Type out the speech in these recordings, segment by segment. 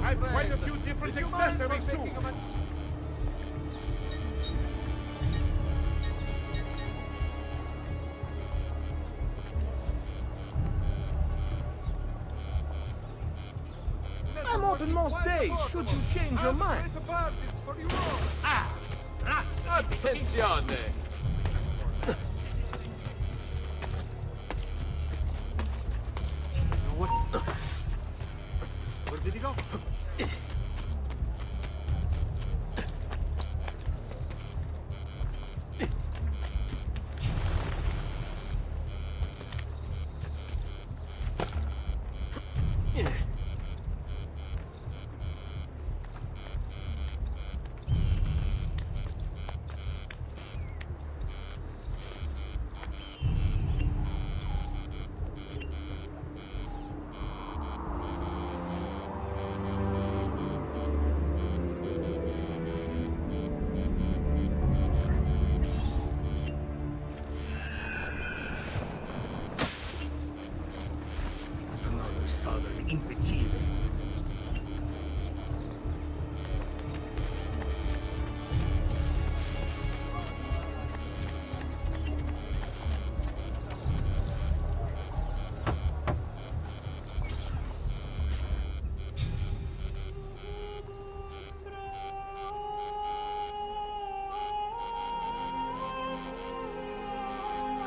I've quite a few different accessories too. I'm open most days, should you change your mind. Attenzione! Where did he go? Another southern imbecile.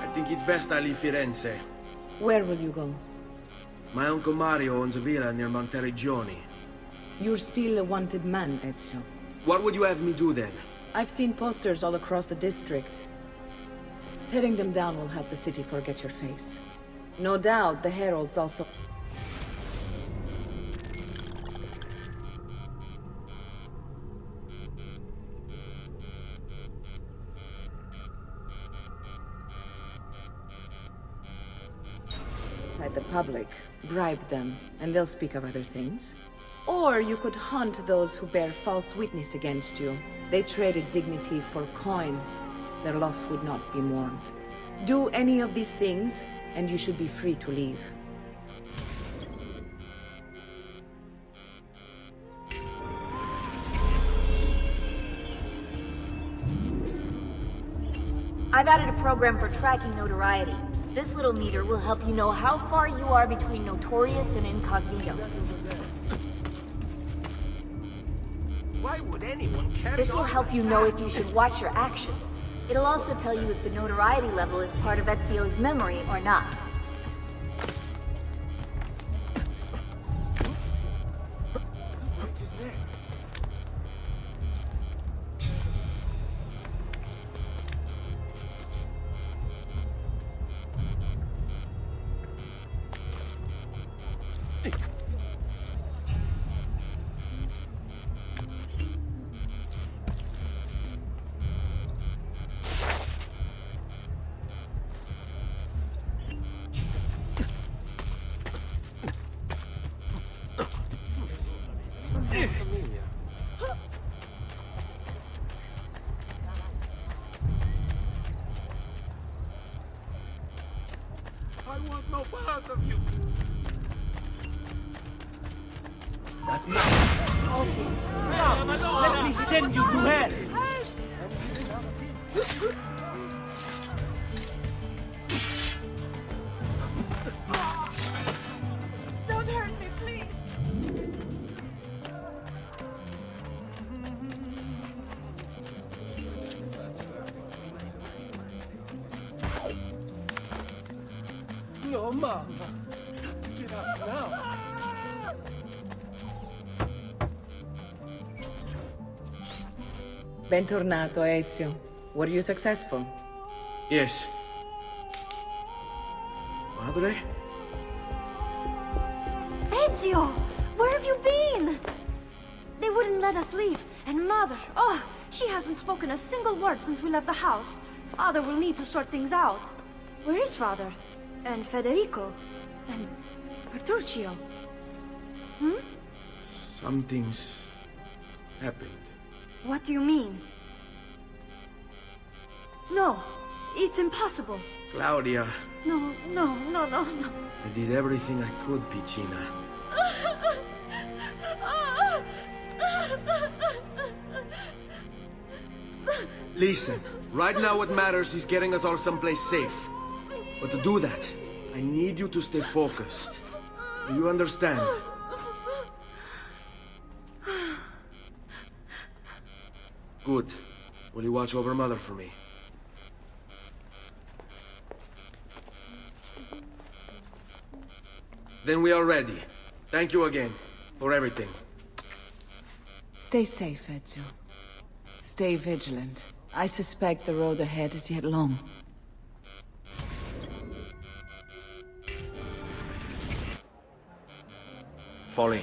I think it's best I leave Firenze. Where will you go? My uncle Mario owns a villa near Monteriggioni. You're still a wanted man, Ezio. What would you have me do then? I've seen posters all across the district. Tearing them down will help the city forget your face. No doubt the heralds also... the public, bribe them, and they'll speak of other things. Or you could hunt those who bear false witness against you. They traded dignity for coin. Their loss would not be mourned. Do any of these things, and you should be free to leave. I've added a program for tracking notoriety. This little meter will help you know how far you are between notorious and incognito. Why would anyone carry This will on help like you know that? if you should watch your actions. It'll also tell you if the notoriety level is part of Ezio's memory or not. I want no part of you. That man. Let me send you to hell. Don't hurt me, please! No, Mama. Get up now. Bentornato, Ezio. Were you successful? Yes. Madre? Ezio! Where have you been? They wouldn't let us leave. And Mother, oh, she hasn't spoken a single word since we left the house. Father will need to sort things out. Where is Father? And Federico? And Petruccio? Something's happened. What do you mean? No, it's impossible. Claudia, No. I did everything I could, Piccina. Listen, right now what matters is getting us all someplace safe. But to do that, I need you to stay focused. Do you understand? Good. Will you watch over Mother for me? Then we are ready. Thank you again for everything. Stay safe, Ezio. Stay vigilant. I suspect the road ahead is yet long. Fall in.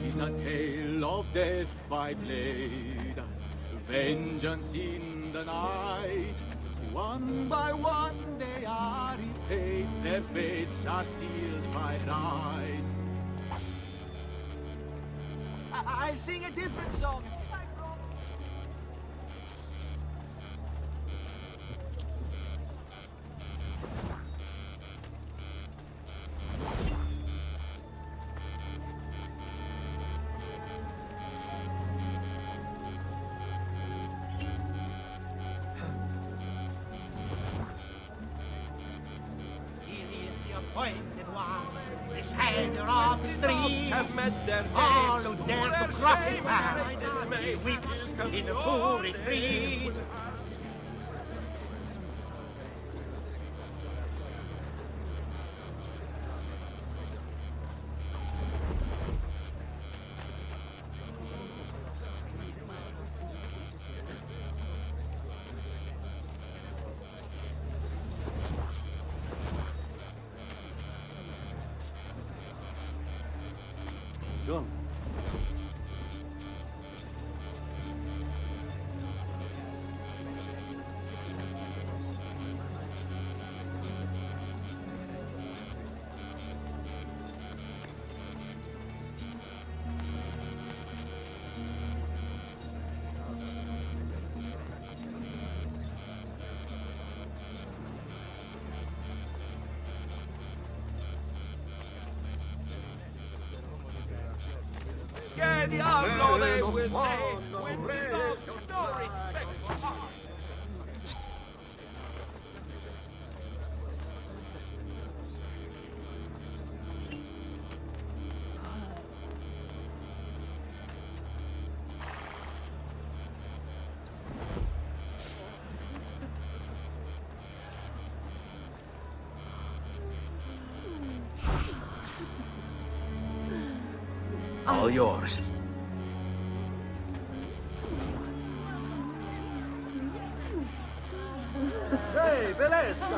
Is a tale of death by blade, vengeance in the night. One by one they are repaid, their fates are sealed by right. I sing a different song. Appointed one, the shadow of the street. Have met their All dead. who dare to cross his path, weeps in a poor retreat. Come. Che diavolo they will say when we love no respect for art? All yours. Ehi, bellezza!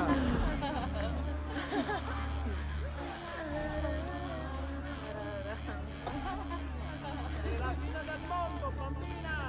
La fine del mondo, bambina!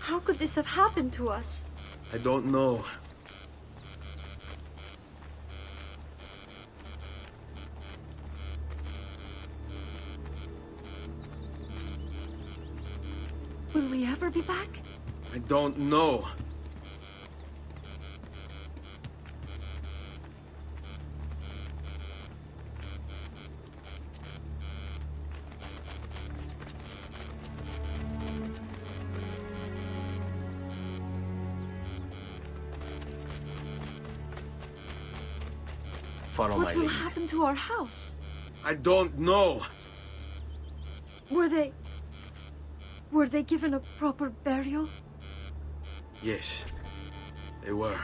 How could this have happened to us? I don't know. Will we ever be back? I don't know. Follow my What will lead. happen to our house? I don't know. Were they... Were they given a proper burial? Yes, they were.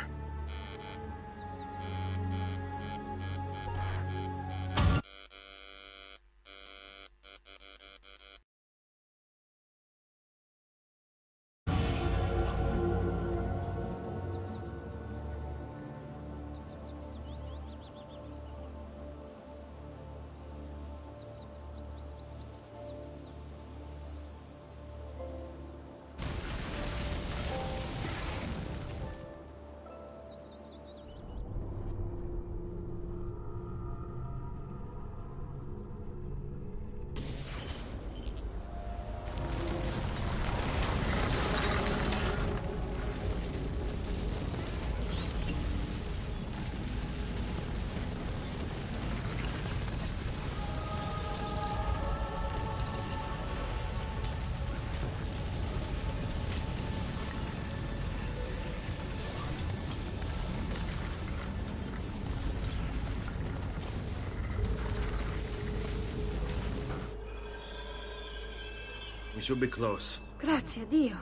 We should be close. Grazie a Dio.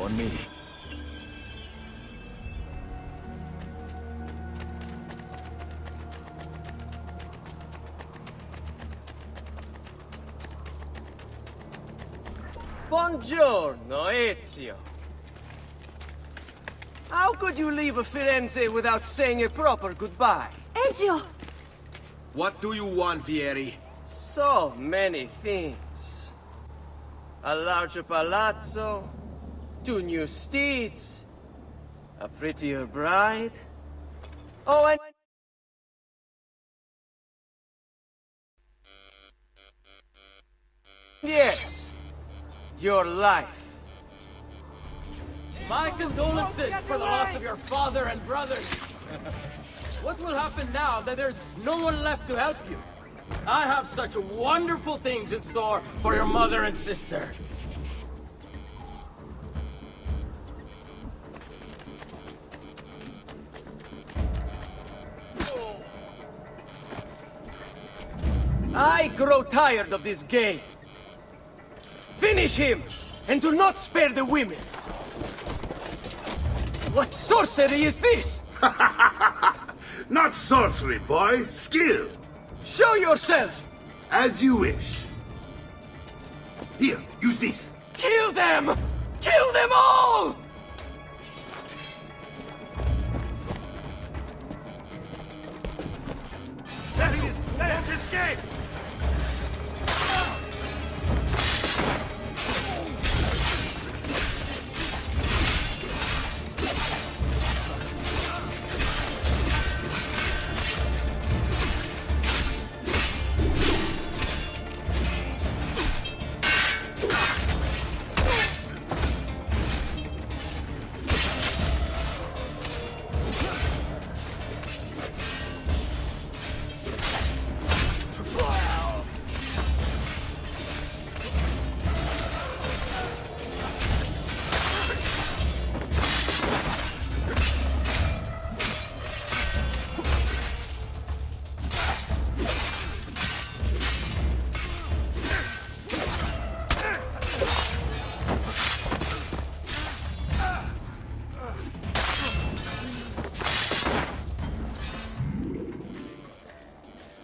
on me. Buongiorno, Ezio. How could you leave a Firenze without saying a proper goodbye? Ezio! What do you want, Vieri? So many things. A larger palazzo, 2 new steeds, a prettier bride. Oh, and... yes, your life. My condolences for the loss of your father and brothers. What will happen now that there's no one left to help you? I have such wonderful things in store for your mother and sister. I grow tired of this game. Finish him, and do not spare the women. What sorcery is this? Not sorcery, boy. Skill. Show yourself! As you wish. Here, use this. Kill them! Kill them all! There he is! Let him escape!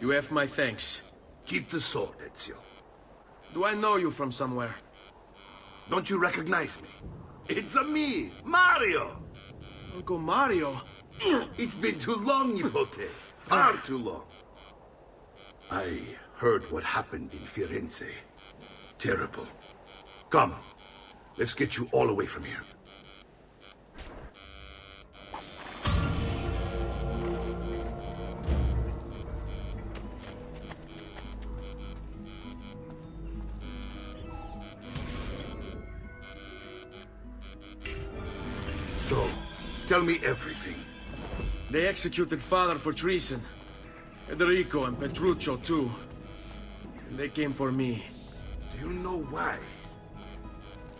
You have my thanks. Keep the sword, Ezio. Do I know you from somewhere? Don't you recognize me? It's a me, Mario! Uncle Mario? It's been too long, Nipote. Far too long. I heard what happened in Firenze. Terrible. Come, let's get you all away from here. So, tell me everything. They executed father for treason. Federico and Petruccio too. And they came for me. Do you know why?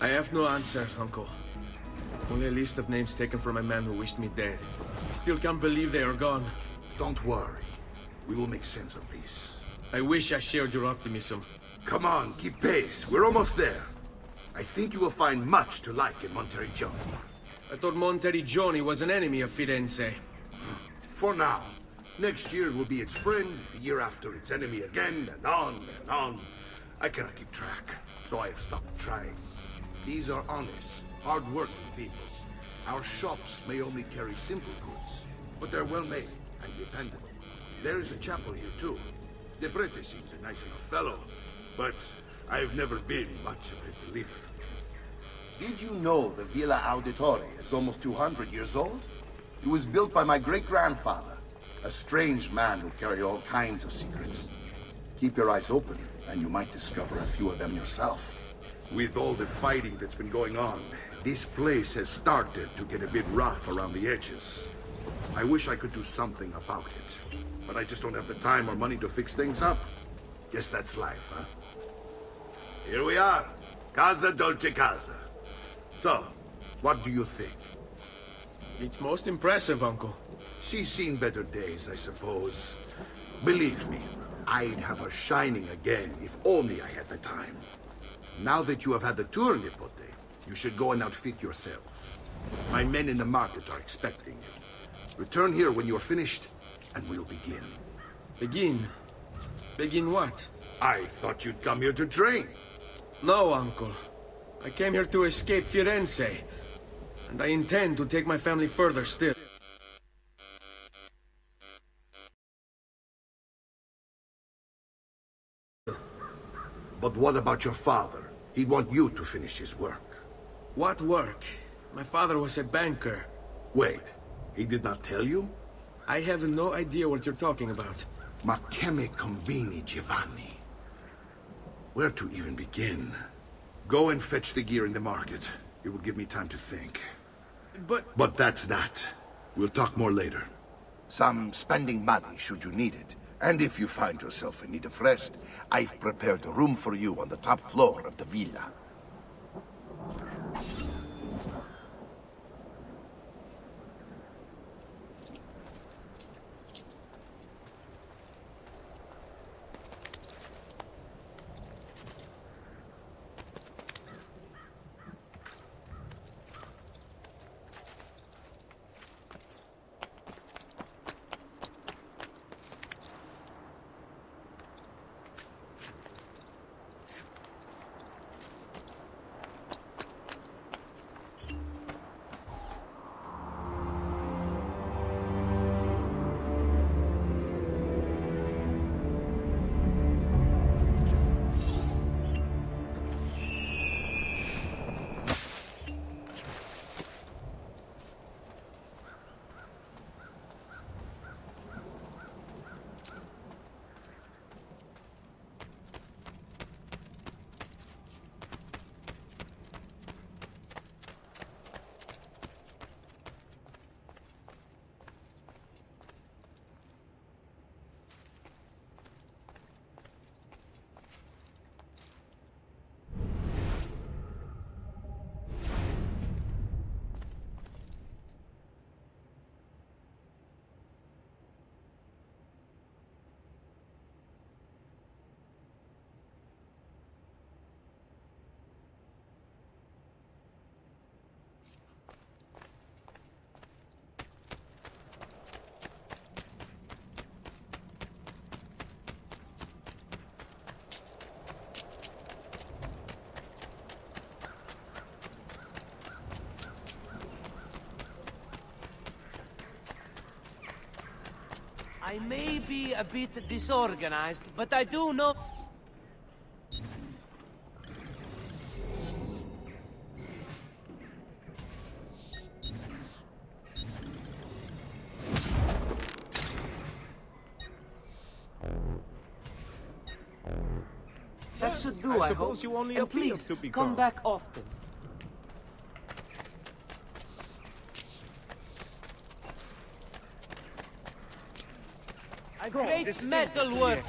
I have no answers, Uncle. Only a list of names taken from a man who wished me dead. I still can't believe they are gone. Don't worry. We will make sense of this. I wish I shared your optimism. Come on, keep pace. We're almost there. I think you will find much to like in Monteriggioni. I thought Monteriggioni was an enemy of Firenze. For now. Next year it will be its friend, the year after its enemy again, and on and on. I cannot keep track, so I have stopped trying. These are honest, hard-working people. Our shops may only carry simple goods, but they're well made and dependable. There is a chapel here too. De Prete seems a nice enough fellow, but I've never been much of a believer. Did you know the Villa Auditore is almost 200 years old? It was built by my great-grandfather, a strange man who carried all kinds of secrets. Keep your eyes open, and you might discover a few of them yourself. With all the fighting that's been going on, this place has started to get a bit rough around the edges. I wish I could do something about it, but I just don't have the time or money to fix things up. Guess that's life, huh? Here we are. Casa Dolce Casa. So, what do you think? It's most impressive, Uncle. She's seen better days, I suppose. Believe me, I'd have her shining again if only I had the time. Now that you have had the tour, Nipote, You should go and outfit yourself. My men in the market are expecting you. Return here when you are finished, and we'll begin. Begin? Begin what? I thought you'd come here to train. No, Uncle. I came here to escape Firenze. And I intend to take my family further still. But what about your father? He'd want you to finish his work. What work? My father was a banker. Wait, he did not tell you? I have no idea what you're talking about. Ma che me combini, Giovanni? Where to even begin? Go and fetch the gear in the market. It will give me time to think. But that's that. We'll talk more later. Some spending money should you need it. And if you find yourself in need of rest, I've prepared a room for you on the top floor of the villa. I may be a bit disorganized, but I do know... That should do, I suppose hope. you only And appear please, to be come calm. back often. Great metal work!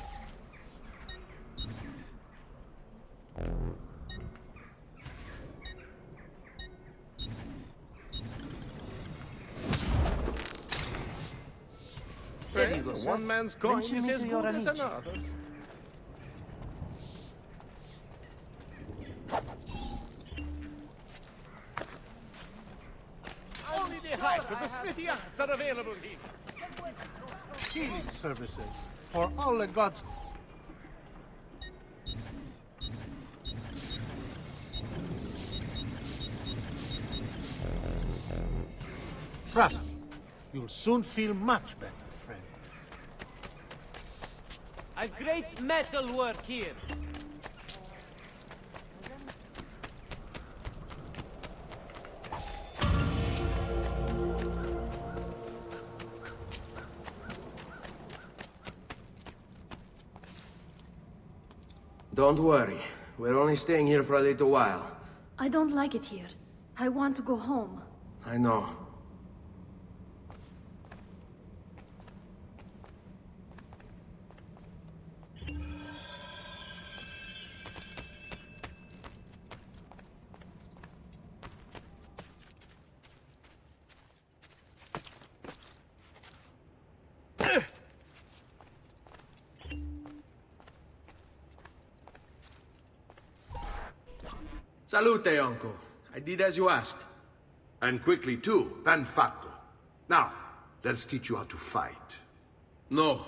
There you go, sir. One man's coin Mention is me as to your good as amici. another's. Only the height of the smithy arts are available here. Healing services for all the gods. Trust me, you'll soon feel much better, friend. I've great metal work here. Don't worry. We're only staying here for a little while. I don't like it here. I want to go home. I know. Salute, Uncle. I did as you asked. And quickly too, ben fatto. Now, let's teach you how to fight. No.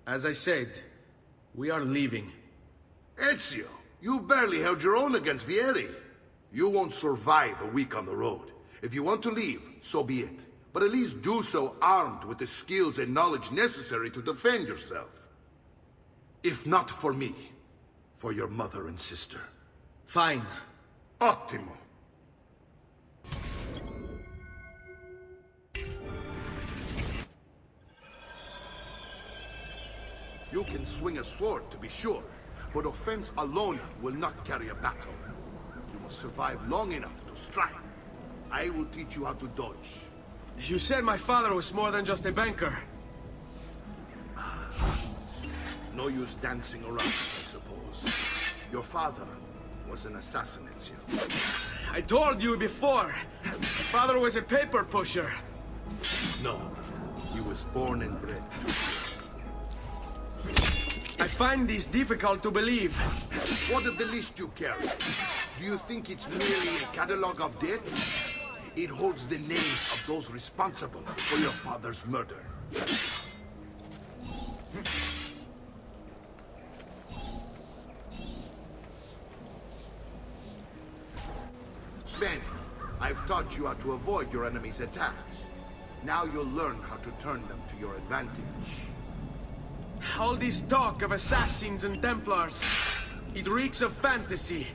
As I said, we are leaving. Ezio, you barely held your own against Vieri. You won't survive a week on the road. If you want to leave, so be it. But at least do so armed with the skills and knowledge necessary to defend yourself. If not for me, for your mother and sister. Fine. Ottimo. You can swing a sword, to be sure, but offense alone will not carry a battle. You must survive long enough to strike. I will teach you how to dodge. You said my father was more than just a banker. No use dancing around, I suppose. Your father was an assassin, Ezio. I told you before. My father was a paper pusher. No, he was born and bred to. I find this difficult to believe. What of the list you carry? Do you think it's merely a catalog of debts? It holds the names of those responsible for your father's murder. Bene, I've taught you how to avoid your enemy's attacks. Now you'll learn how to turn them to your advantage. All this talk of assassins and Templars, it reeks of fantasy.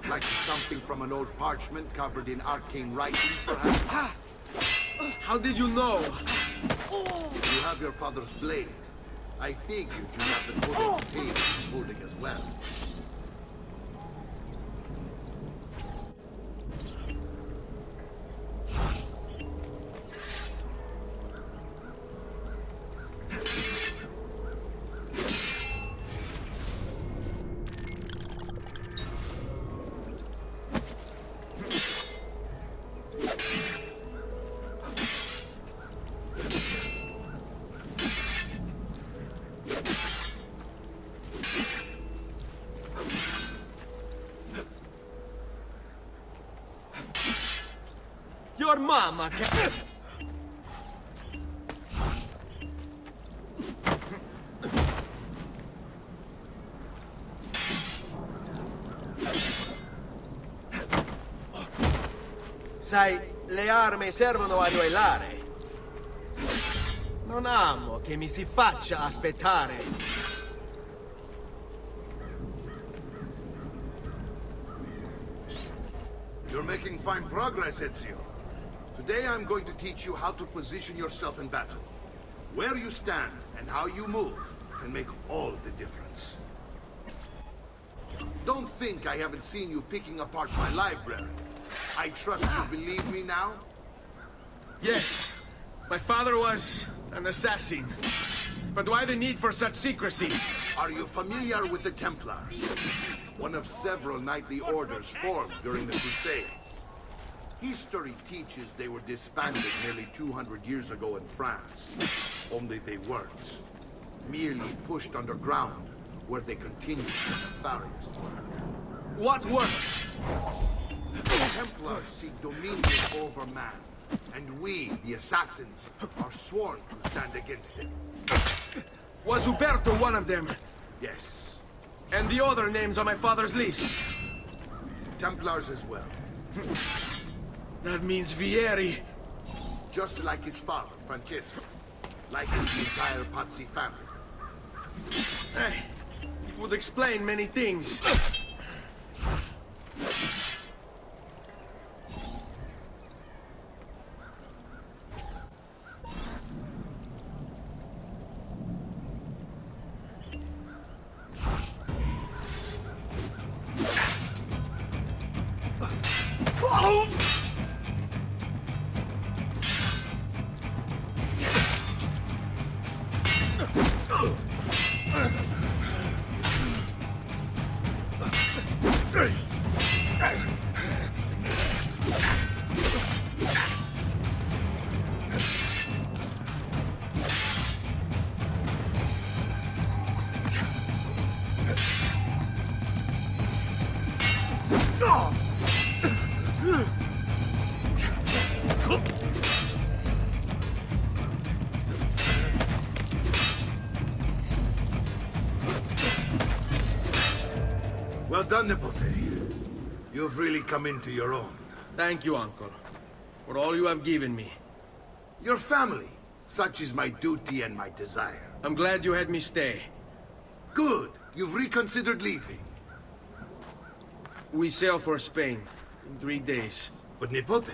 Like something from an old parchment covered in arcane writing, perhaps? How did you know? You have your father's blade. I figured you have the bullet he's holding as well. Your mama can... Sai, le armi servono a duellare. Non amo che mi si faccia aspettare. You're making fine progress, Ezio. Today I'm going to teach you how to position yourself in battle. Where you stand and how you move can make all the difference. Don't think I haven't seen you picking apart my library. I trust you believe me now? Yes, my father was an assassin. But why the need for such secrecy? Are you familiar with the Templars? One of several knightly orders formed during the Crusades. History teaches they were disbanded nearly 200 years ago in France. Only they weren't. Merely pushed underground, where they continued their nefarious work. What work? The Templars seek dominion over man, and we, the assassins, are sworn to stand against them. Was Uberto one of them? Yes. And the other names on my father's list? Templars as well. That means Vieri. Just like his father, Francesco. Like the entire Pazzi family. It would explain many things. Well done, Nipote. You've really come into your own. Thank you, Uncle, for all you have given me. Your family. Such is my duty and my desire. I'm glad you had me stay. Good. You've reconsidered leaving. We sail for Spain in 3 days. But Nipote,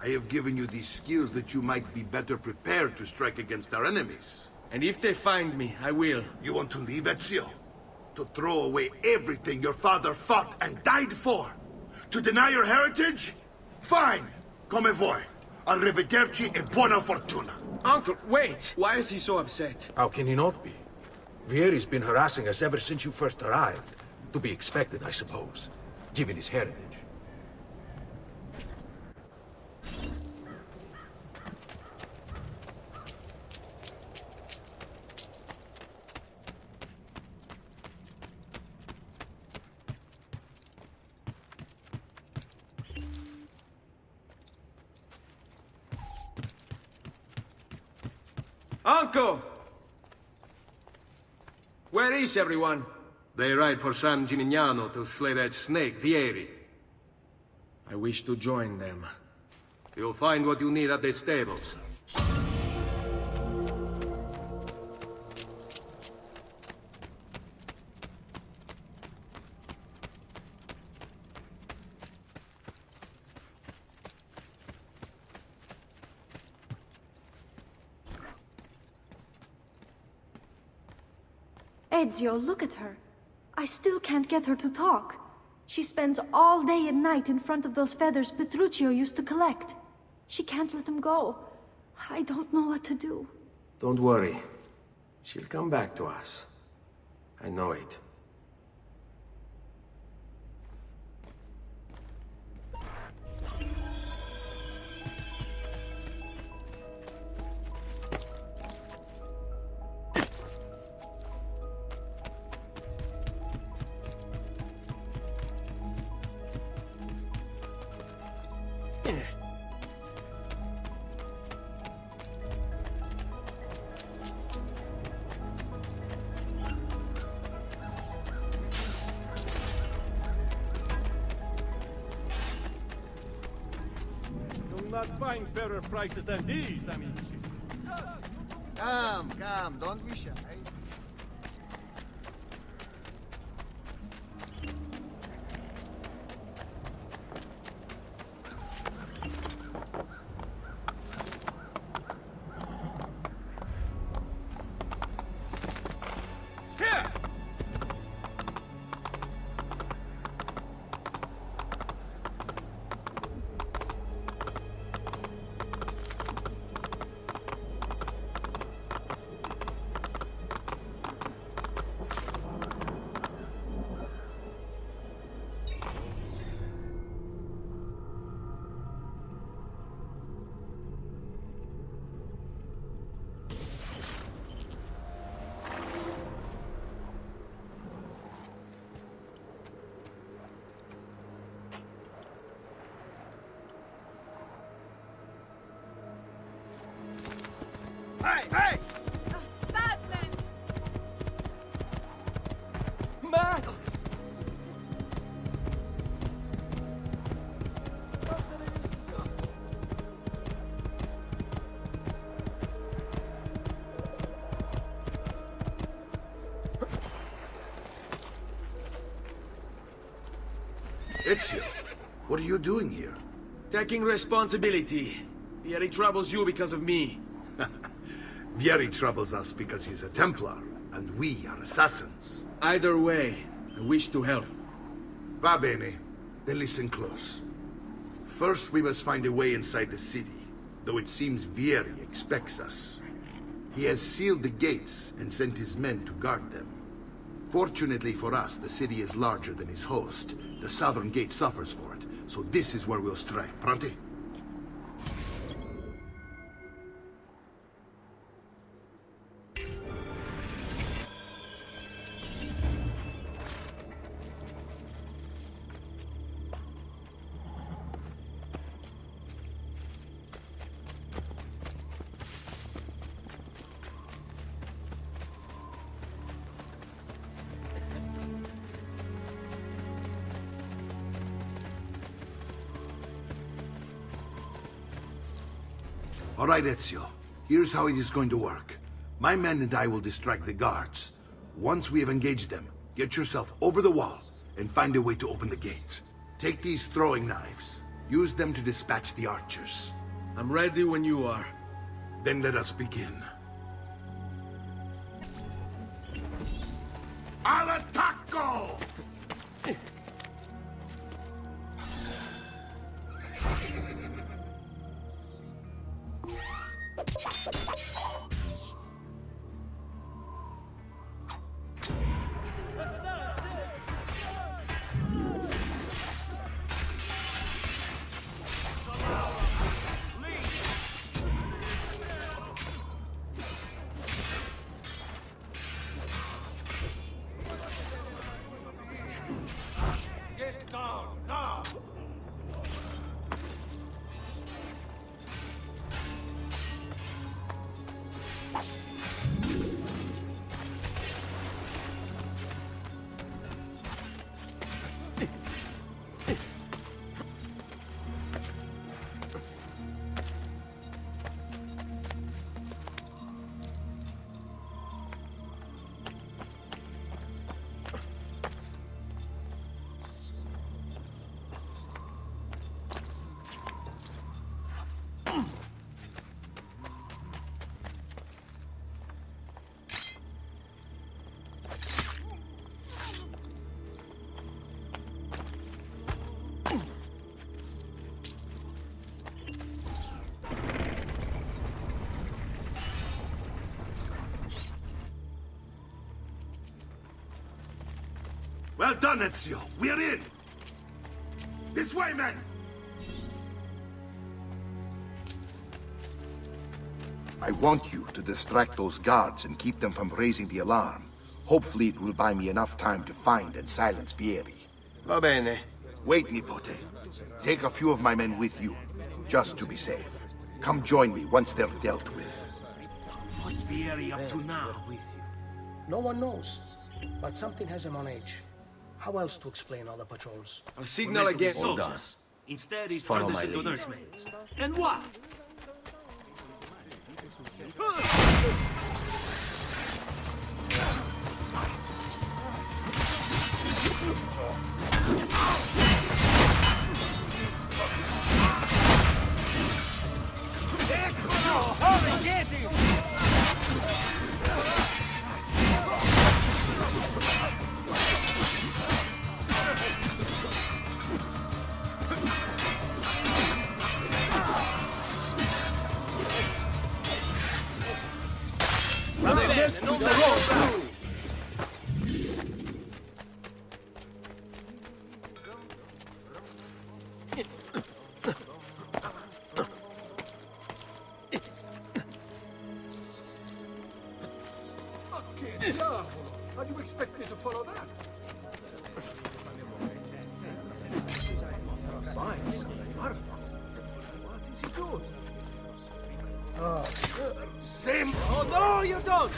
I have given you these skills that you might be better prepared to strike against our enemies. And if they find me, I will. You want to leave Ezio? To throw away everything your father fought and died for? To deny your heritage? Fine. Come vuoi. Arrivederci e buona fortuna. Uncle, wait! Why is he so upset? How can he not be? Vieri's been harassing us ever since you first arrived. To be expected, I suppose, given his heritage. Uncle! Where is everyone? They ride for San Gimignano to slay that snake, Vieri. I wish to join them. You'll find what you need at the stables. Ezio, look at her. I still can't get her to talk. She spends all day and night in front of those feathers Petruchio used to collect. She can't let them go. I don't know what to do. Don't worry. She'll come back to us. I know it. You'll not find fairer prices than these, amici. Come, don't be shy. Hey, hey! Batman! Man! Ezio, what are you doing here? Taking responsibility. Vieri troubles you because of me. Vieri troubles us because he's a Templar, and we are assassins. Either way, I wish to help. Va bene. Then listen close. First, we must find a way inside the city, though it seems Vieri expects us. He has sealed the gates and sent his men to guard them. Fortunately for us, the city is larger than his host. The southern gate suffers for it, so this is where we'll strike. Pronti? All right, Ezio. Here's how it is going to work. My men and I will distract the guards. Once we have engaged them, get yourself over the wall and find a way to open the gate. Take these throwing knives. Use them to dispatch the archers. I'm ready when you are. Then let us begin. Al attacco! Get down, now! Well done, Ezio. We're in! This way, men! I want you to distract those guards and keep them from raising the alarm. Hopefully it will buy me enough time to find and silence Vieri. Va bene. Wait, Nipote. Take a few of my men with you, just to be safe. Come join me once they're dealt with. What's Vieri up to now? No one knows, but something has him on edge. How else to explain all the patrols? I'll signal again. Soldiers. Instead, he's Follow turned my us into lead. nursemaids. And what? Hurry, get him! How do you expect me to follow that? Fine. What is he doing? Same! Oh, no, you don't!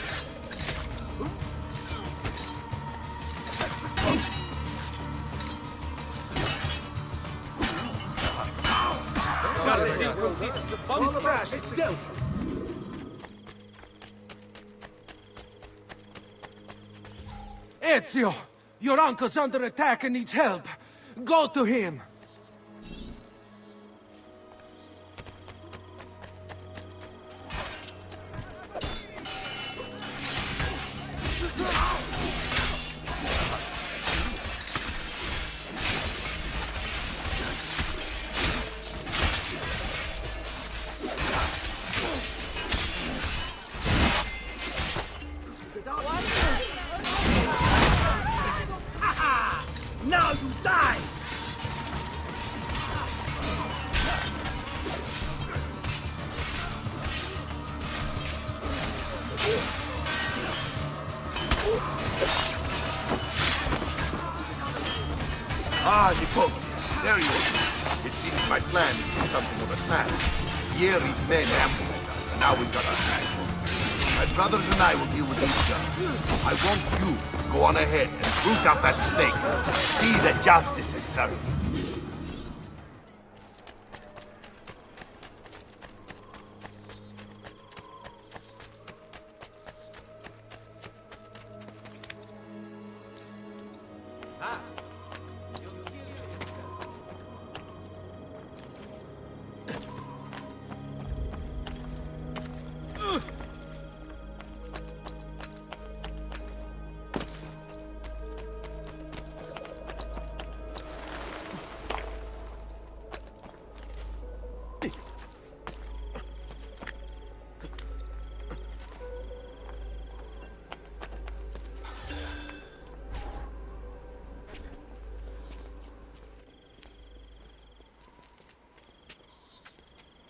Ezio! Your uncle's under attack and needs help. Go to him! Now you die! Ah, Nipote, there you are. It seems my plan is to do something of a savage. Vieri's men ambushed us, and now we've got our hands full. My brothers and I will deal with these guys. I want you to go on ahead and root out that snake. See that justice is served.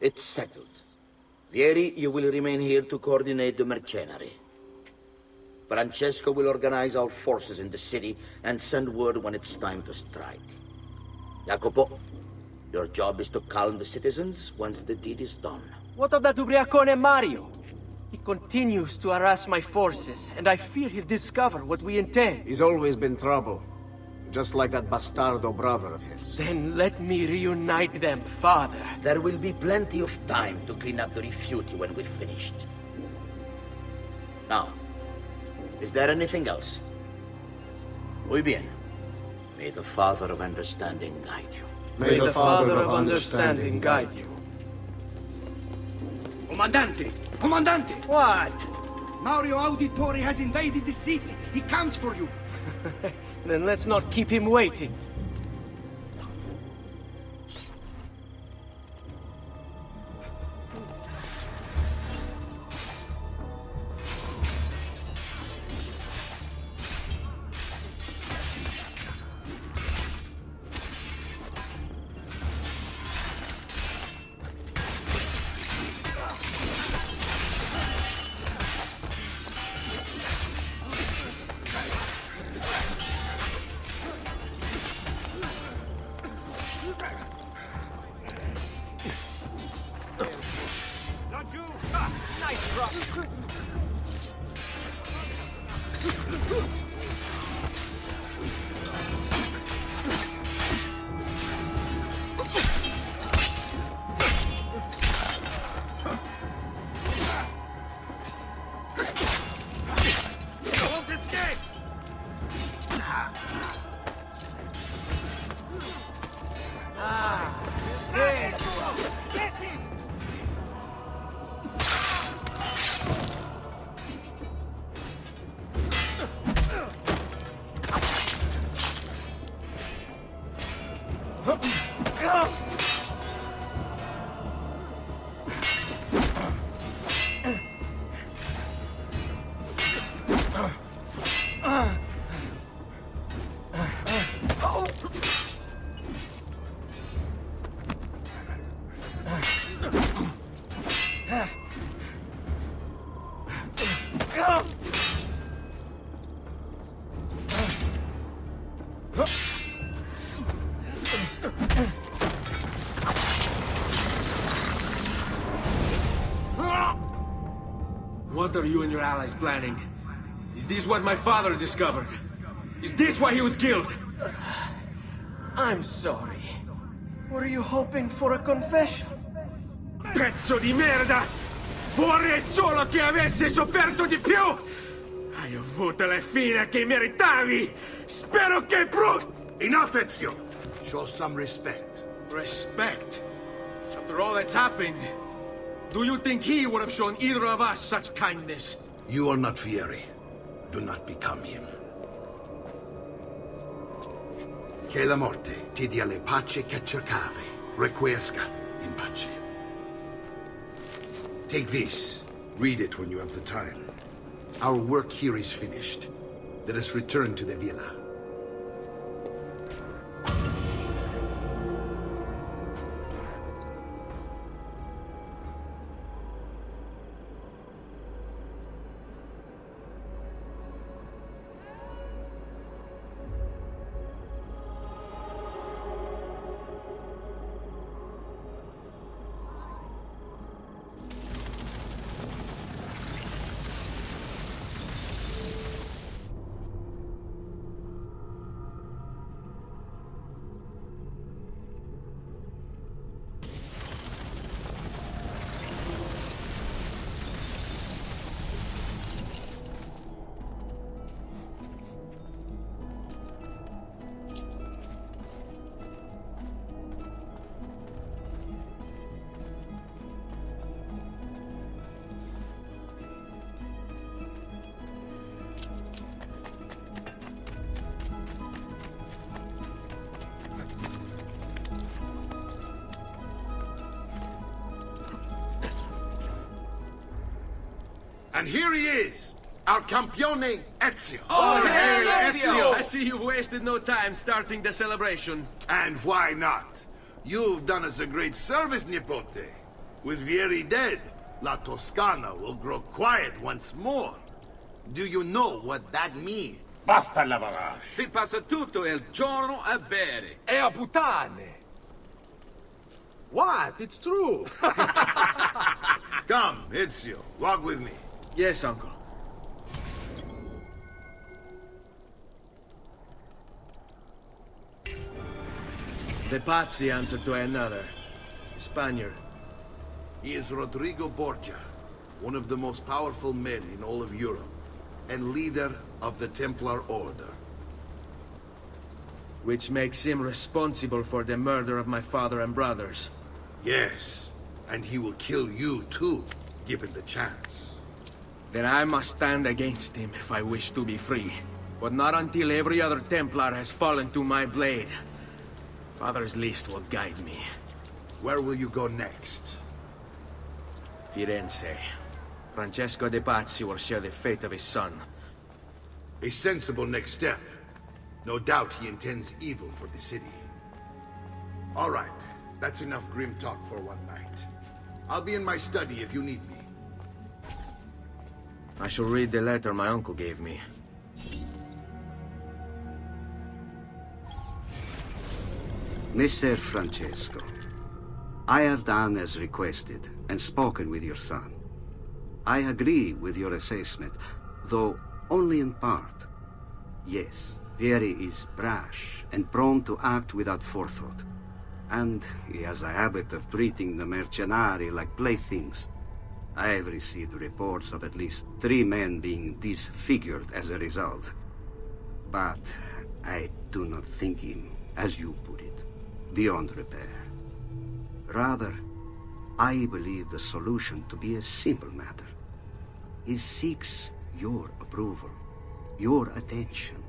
It's settled. Vieri, you will remain here to coordinate the mercenary. Francesco will organize our forces in the city and send word when it's time to strike. Jacopo, your job is to calm the citizens once the deed is done. What of that Ubriacone Mario? He continues to harass my forces, and I fear he'll discover what we intend. He's always been trouble. Just like that bastardo brother of his. Then let me reunite them, father. There will be plenty of time to clean up the refuge when we're finished. Now, is there anything else? Muy bien. May the Father of Understanding guide you. May the Father of Understanding guide you. Comandante! Comandante! What? Mario Auditore has invaded the city. He comes for you. Then let's not keep him waiting. What are you and your allies planning? Is this what my father discovered? Is this why he was killed? I'm sorry. Were you hoping for a confession? Pezzo di merda! Vorrei solo che avessi sofferto di più! Hai avuto la fine che meritavi! Spero che Enough, Ezio! Show some respect. Respect? After all that's happened, do you think he would have shown either of us such kindness? You are not Fieri. Do not become him. Che la morte ti dia le pace che cercavi. Requiesca in pace. Take this. Read it when you have the time. Our work here is finished. Let us return to the villa. And here he is, our campione Ezio. Oh, hey, Ezio! I see you've wasted no time starting the celebration. And why not? You've done us a great service, Nipote. With Vieri dead, La Toscana will grow quiet once more. Do you know what that means? Basta lavorare. Si passa tutto il giorno a bere. E a puttane! What? It's true! Come, Ezio, walk with me. Yes, uncle. The Pazzi answer to another. Spaniard. He is Rodrigo Borgia, one of the most powerful men in all of Europe, and leader of the Templar Order. Which makes him responsible for the murder of my father and brothers. Yes, and he will kill you too, given the chance. Then I must stand against him if I wish to be free. But not until every other Templar has fallen to my blade. Father's list will guide me. Where will you go next? Firenze. Francesco de Pazzi will share the fate of his son. A sensible next step. No doubt he intends evil for the city. All right, that's enough grim talk for one night. I'll be in my study if you need me. I shall read the letter my uncle gave me. Messer Francesco, I have done as requested and spoken with your son. I agree with your assessment, though only in part. Yes, Vieri is brash and prone to act without forethought. And he has a habit of treating the mercenari like playthings. I have received reports of at least 3 men being disfigured as a result. But I do not think him, as you put it, beyond repair. Rather, I believe the solution to be a simple matter. He seeks your approval, your attention.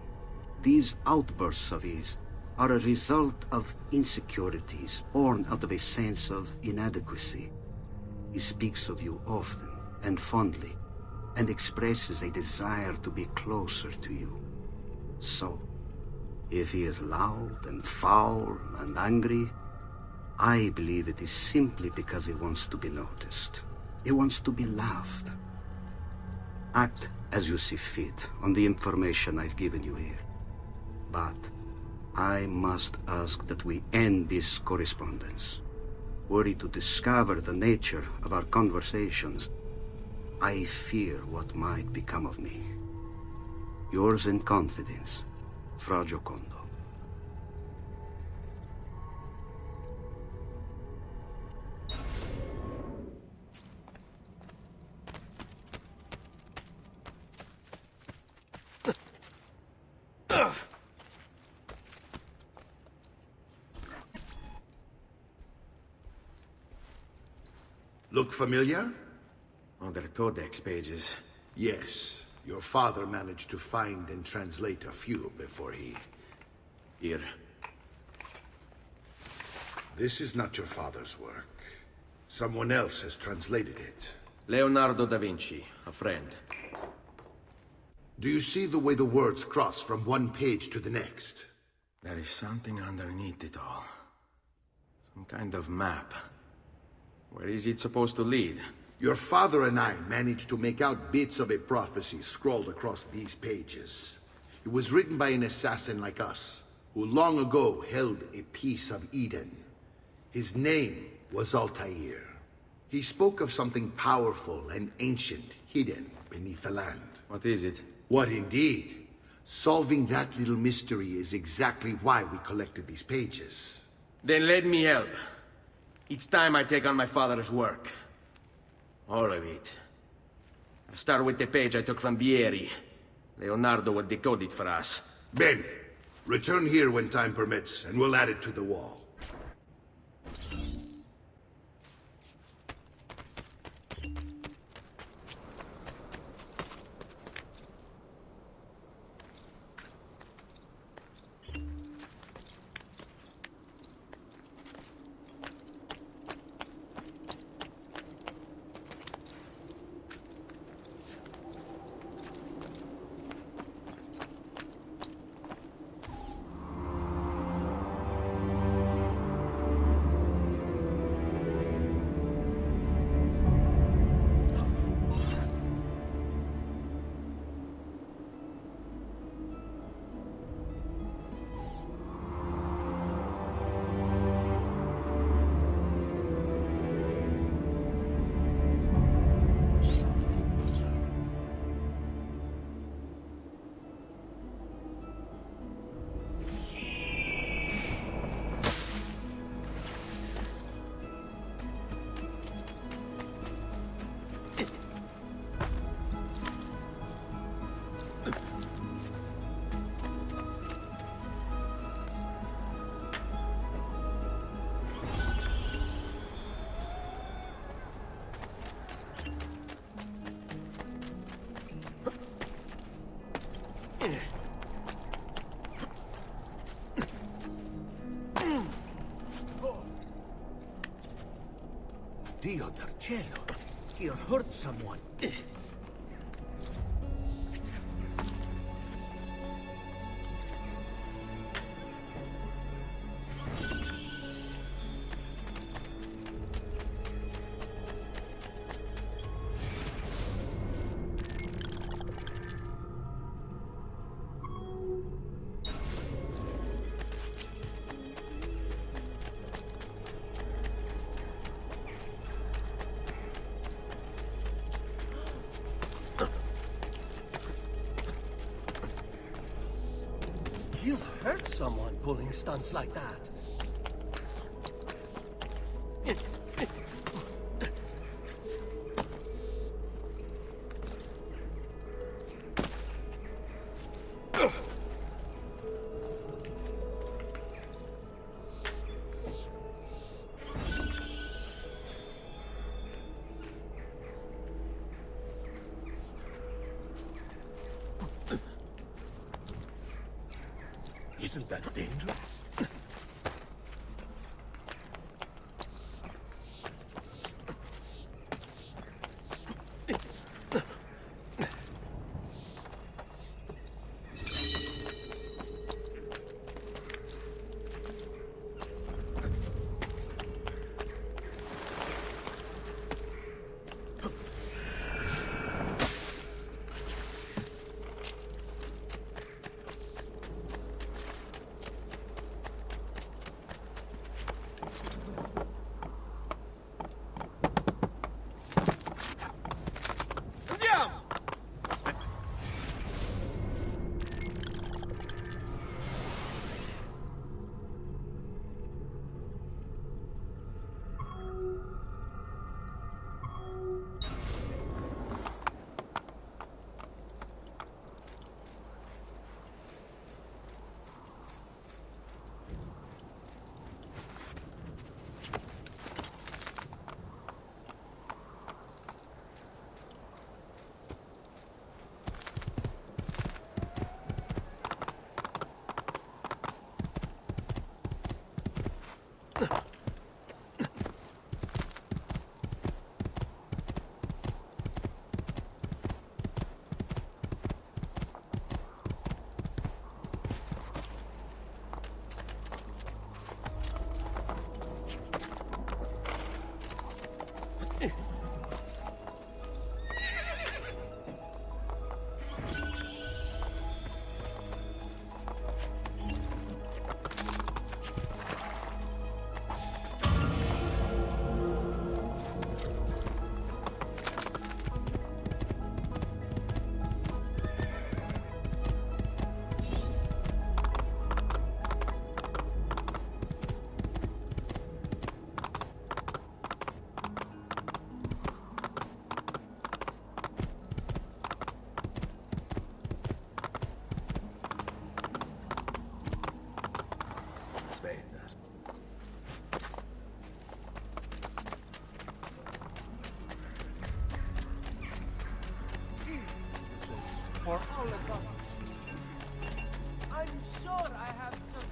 These outbursts of his are a result of insecurities born out of a sense of inadequacy. He speaks of you often and fondly, and expresses a desire to be closer to you. So, if he is loud and foul and angry, I believe it is simply because he wants to be noticed. He wants to be loved. Act as you see fit on the information I've given you here. But I must ask that we end this correspondence. Were he to discover the nature of our conversations, I fear what might become of me. Yours in confidence, Fra Giocondo. Look familiar? Other codex pages. Yes. Your father managed to find and translate a few before he... Here. This is not your father's work. Someone else has translated it. Leonardo da Vinci, a friend. Do you see the way the words cross from one page to the next? There is something underneath it all. Some kind of map. Where is it supposed to lead? Your father and I managed to make out bits of a prophecy scrawled across these pages. It was written by an assassin like us, who long ago held a piece of Eden. His name was Altair. He spoke of something powerful and ancient hidden beneath the land. What is it? What indeed? Solving that little mystery is exactly why we collected these pages. Then let me help. Each time I take on my father's work. All of it. I start with the page I took from Vieri. Leonardo will decode it for us. Bene. Return here when time permits, and we'll add it to the wall. Dio del cielo. He hurt someone. He'll hurt someone pulling stunts like that. Isn't that dangerous? For all of us. I'm sure I have just...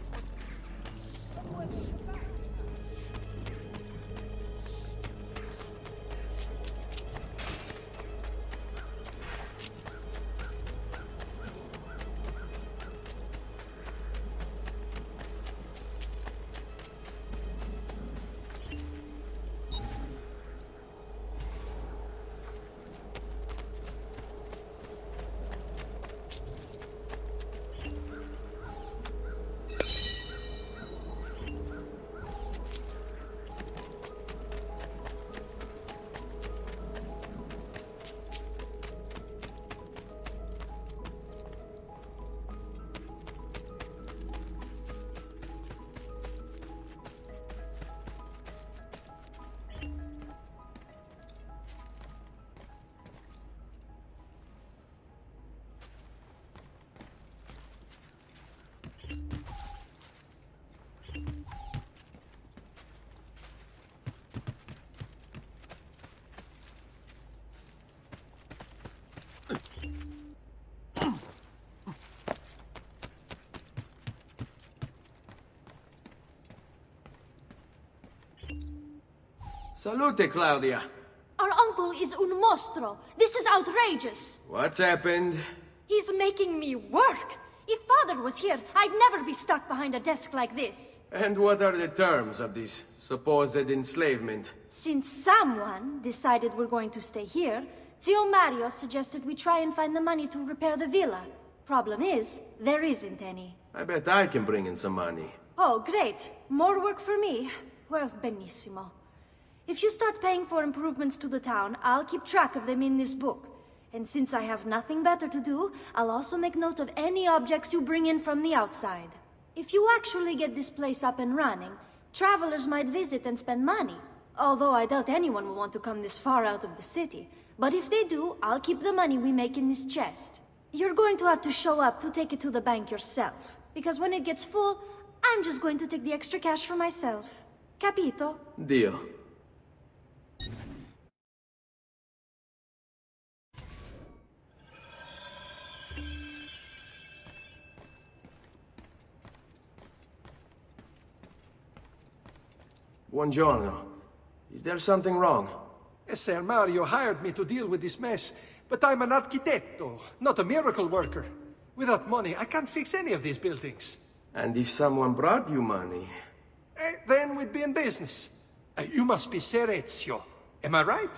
Salute, Claudia. Our uncle is un mostro. This is outrageous. What's happened? He's making me work. If Father was here, I'd never be stuck behind a desk like this. And what are the terms of this supposed enslavement? Since someone decided we're going to stay here, Zio Mario suggested we try and find the money to repair the villa. Problem is, there isn't any. I bet I can bring in some money. Oh, great. More work for me. Well, benissimo. If you start paying for improvements to the town, I'll keep track of them in this book. And since I have nothing better to do, I'll also make note of any objects you bring in from the outside. If you actually get this place up and running, travelers might visit and spend money. Although I doubt anyone will want to come this far out of the city. But if they do, I'll keep the money we make in this chest. You're going to have to show up to take it to the bank yourself. Because when it gets full, I'm just going to take the extra cash for myself. Capito? Deal. Buongiorno. Is there something wrong? Ser Mario hired me to deal with this mess, but I'm an architetto, not a miracle worker. Without money, I can't fix any of these buildings. And if someone brought you money? Then we'd be in business. You must be Ser Ezio. Am I right?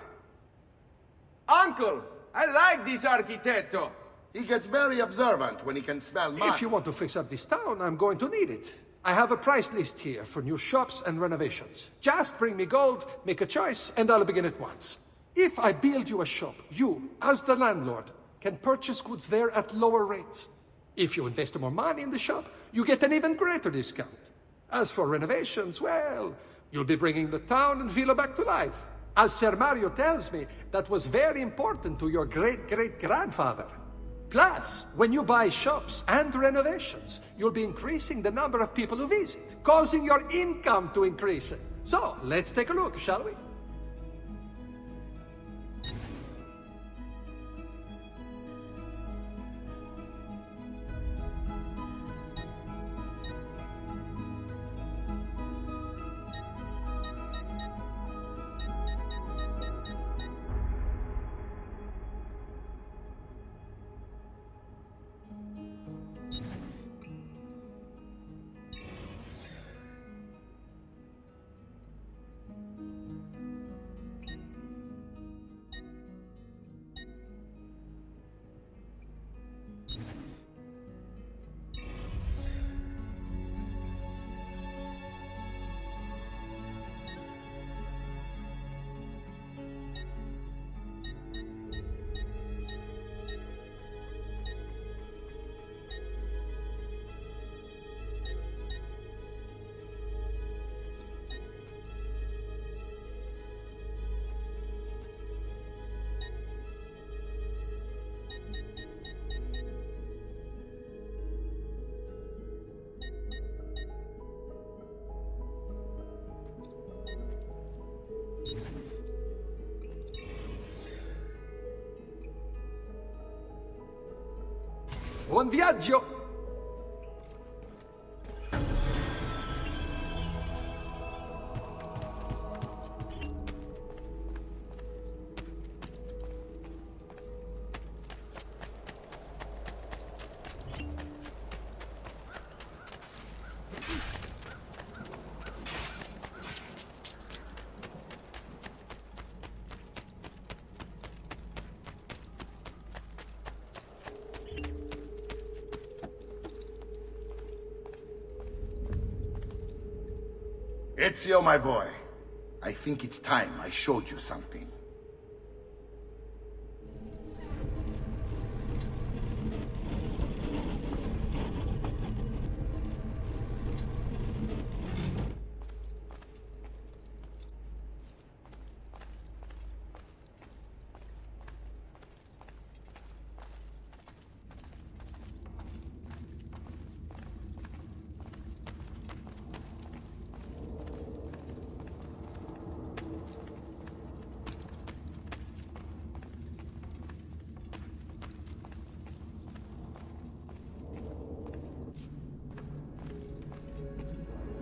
Uncle! I like this architetto! He gets very observant when he can smell money. If you want to fix up this town, I'm going to need it. I have a price list here for new shops and renovations. Just bring me gold, make a choice, and I'll begin at once. If I build you a shop, you, as the landlord, can purchase goods there at lower rates. If you invest more money in the shop, you get an even greater discount. As for renovations, well, you'll be bringing the town and villa back to life. As Ser Mario tells me, that was very important to your great-great-grandfather. Plus, when you buy shops and renovations, you'll be increasing the number of people who visit, causing your income to increase. So, let's take a look, shall we? Buon viaggio! Ezio, my boy, I think it's time I showed you something.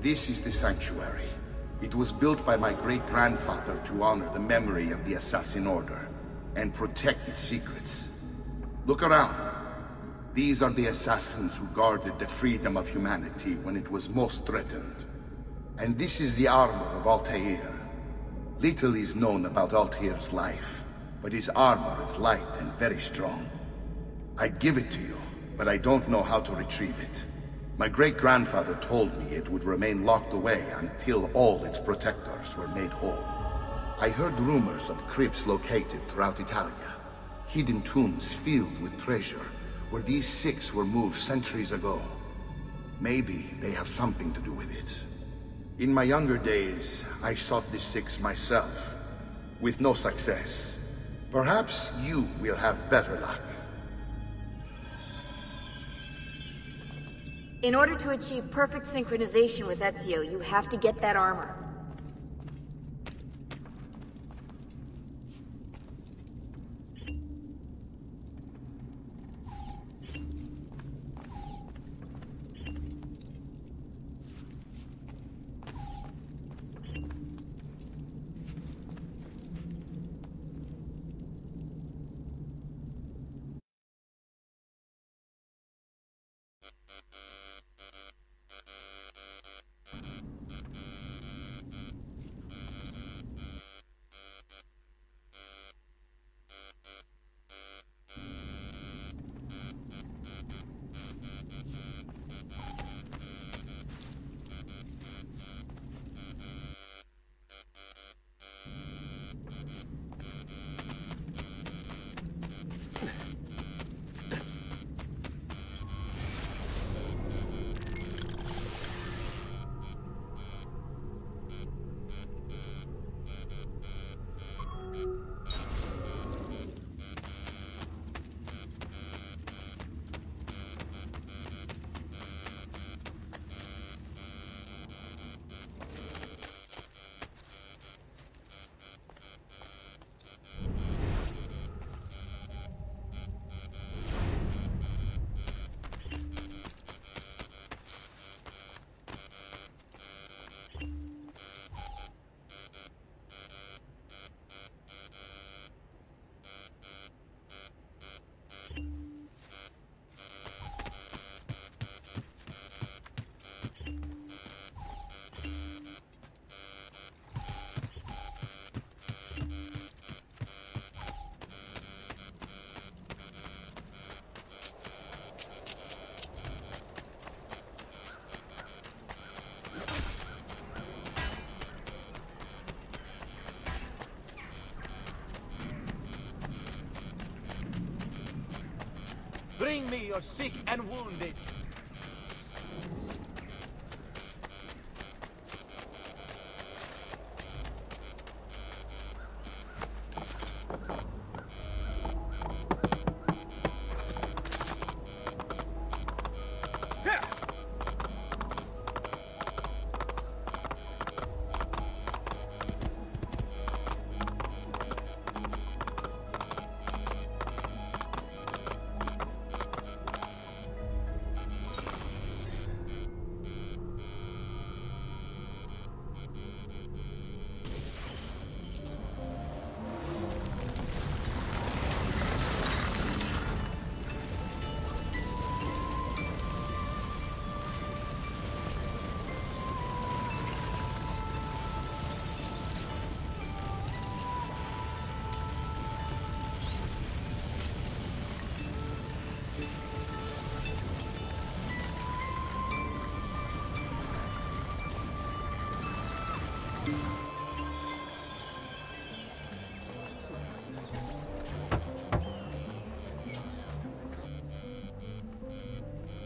This is the sanctuary. It was built by my great-grandfather to honor the memory of the Assassin Order and protect its secrets. Look around. These are the assassins who guarded the freedom of humanity when it was most threatened. And this is the armor of Altair. Little is known about Altair's life, but his armor is light and very strong. I'd give it to you, but I don't know how to retrieve it. My great-grandfather told me it would remain locked away until all its protectors were made whole. I heard rumors of crypts located throughout Italia, hidden tombs filled with treasure, where these six were moved centuries ago. Maybe they have something to do with it. In my younger days, I sought the six myself, with no success. Perhaps you will have better luck. In order to achieve perfect synchronization with Ezio, you have to get that armor. Bring me your sick and wounded.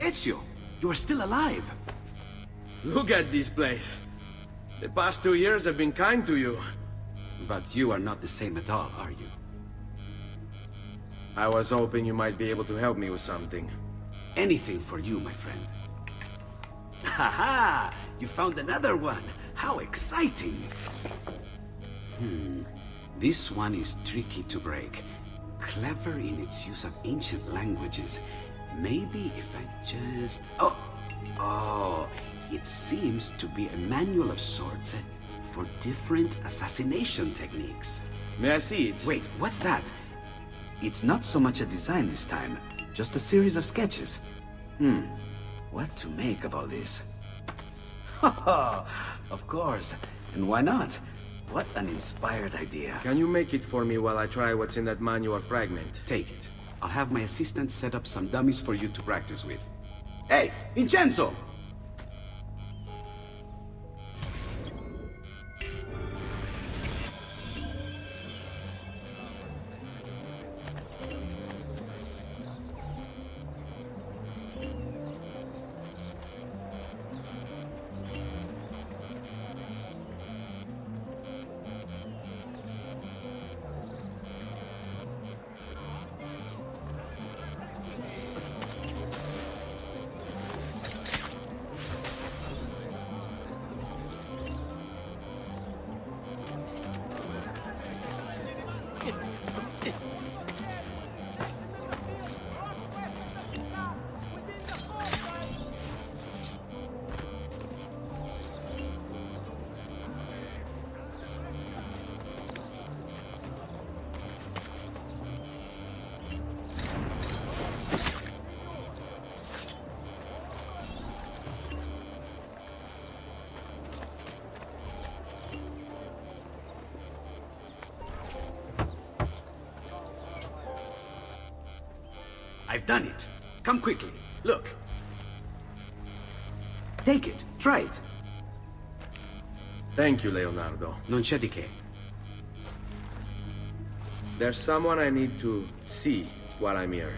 Ezio, you are still alive. Look at this place. The past 2 years have been kind to you. But you are not the same at all, are you? I was hoping you might be able to help me with something. Anything for you, my friend. Ha-ha! You found another one! How exciting! This one is tricky to break. Clever in its use of ancient languages. Maybe if I just... Oh! It seems to be a manual of sorts for different assassination techniques. May I see it? Wait, what's that? It's not so much a design this time, just a series of sketches. What to make of all this? Haha, of course. And why not? What an inspired idea. Can you make it for me while I try what's in that manual fragment? Take it. I'll have my assistant set up some dummies for you to practice with. Hey, Vincenzo! I've done it. Come quickly. Look. Take it. Try it. Thank you, Leonardo. Non c'è di che. There's someone I need to see while I'm here.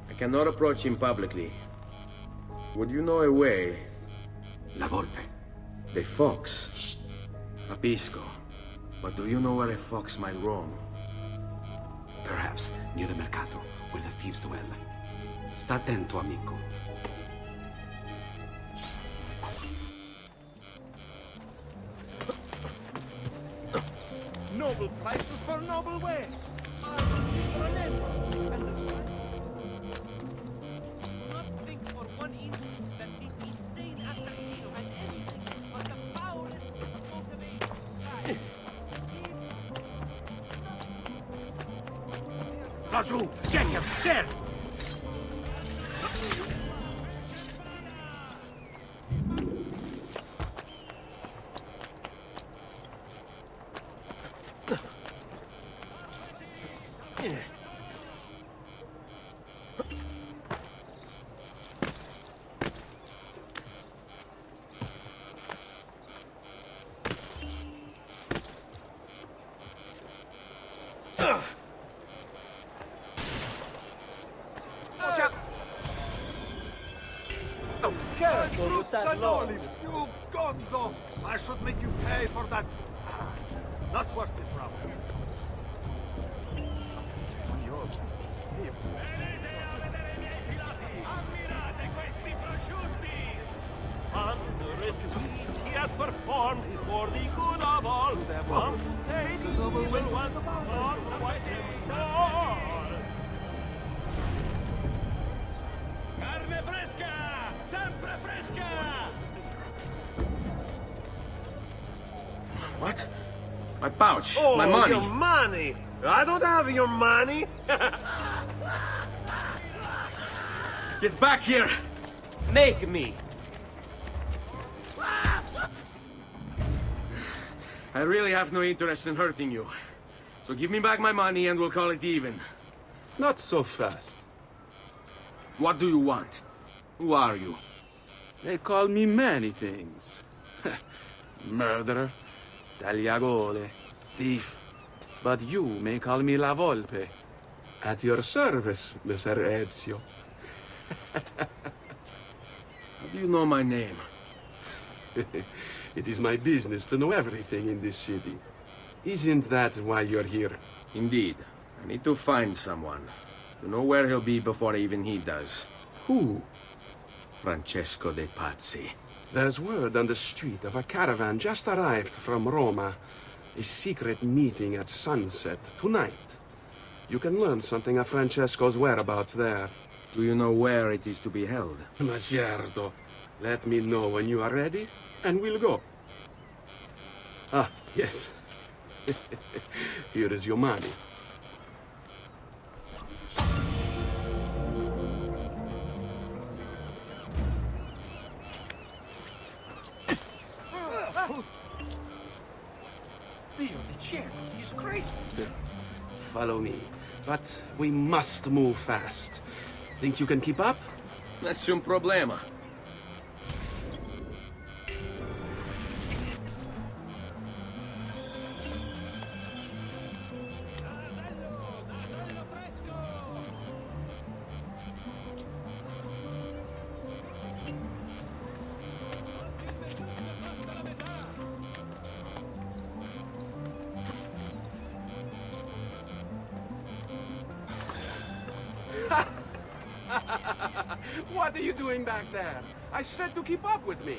I cannot approach him publicly. Would you know a way? La Volpe. The fox. Shh. Capisco. But do you know where a fox might roam? Perhaps near the mercato, where the thieves dwell. Sta attento, amico. Noble prices for noble wares. Not think for one instant that this insane assassin had anything but the foulest motivation. Raju, get him! There! Careful with that olives, you gonzo! I should make you pay for that. Not worth it, bravo. Wondrous deeds he has performed for the good of all. One day he will once more wipe them all. Carne fresca! Sempre fresca! What? My pouch! Oh, my money! your money! I don't have your money! Get back here! Make me! I really have no interest in hurting you. So give me back my money and we'll call it even. Not so fast. What do you want? Who are you? They call me many things. Murderer, tagliagole, thief. But you may call me La Volpe. At your service, Messer Ezio. How do you know my name? It is my business to know everything in this city. Isn't that why you're here? Indeed. I need to find someone. To know where he'll be before even he does. Who? Francesco de Pazzi. There's word on the street of a caravan just arrived from Roma. A secret meeting at sunset tonight. You can learn something of Francesco's whereabouts there. Do you know where it is to be held? Ma certo. Let me know when you are ready, and we'll go. Ah, yes. Here is your money. Dio di cielo, he's crazy. Follow me. But we must move fast. Think you can keep up? Nessun problema. What are you doing back there? I said to keep up with me.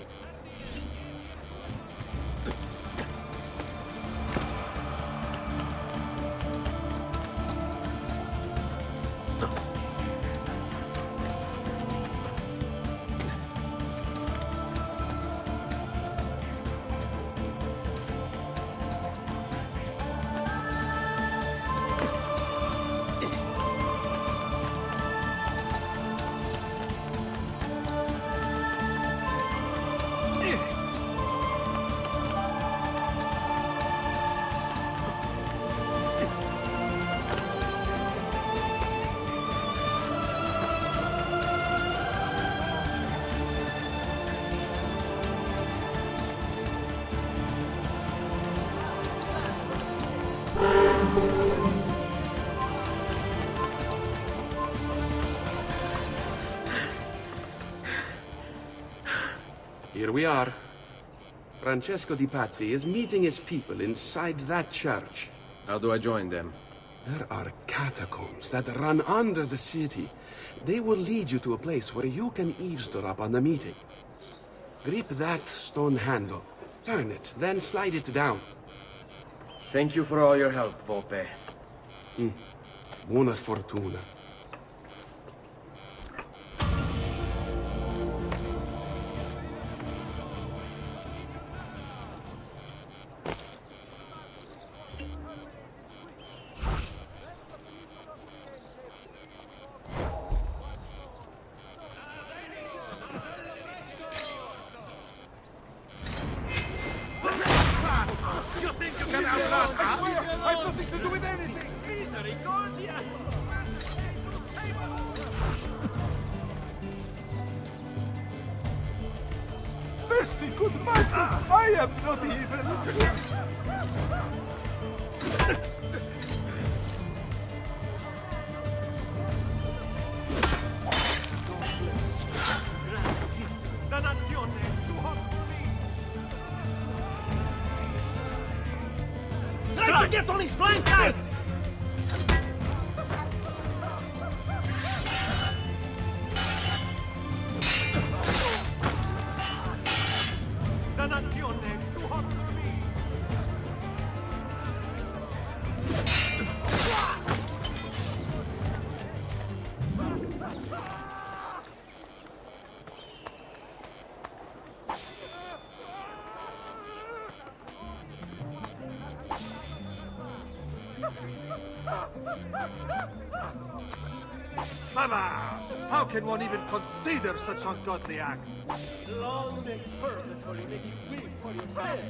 Here we are. Francesco Di Pazzi is meeting his people inside that church. How do I join them? There are catacombs that run under the city. They will lead you to a place where you can eavesdrop on the meeting. Grip that stone handle. Turn it, then slide it down. Thank you for all your help, Volpe. Buona fortuna. You think you can outrun us? I've nothing to do with anything. Misericordia! Mercy, good master! I am not even... Dannazione! Tu try to get on his blind side! Dannazione! Tu Mama! How can one even consider such ungodly acts? Long may purgatory make you weep for your sin.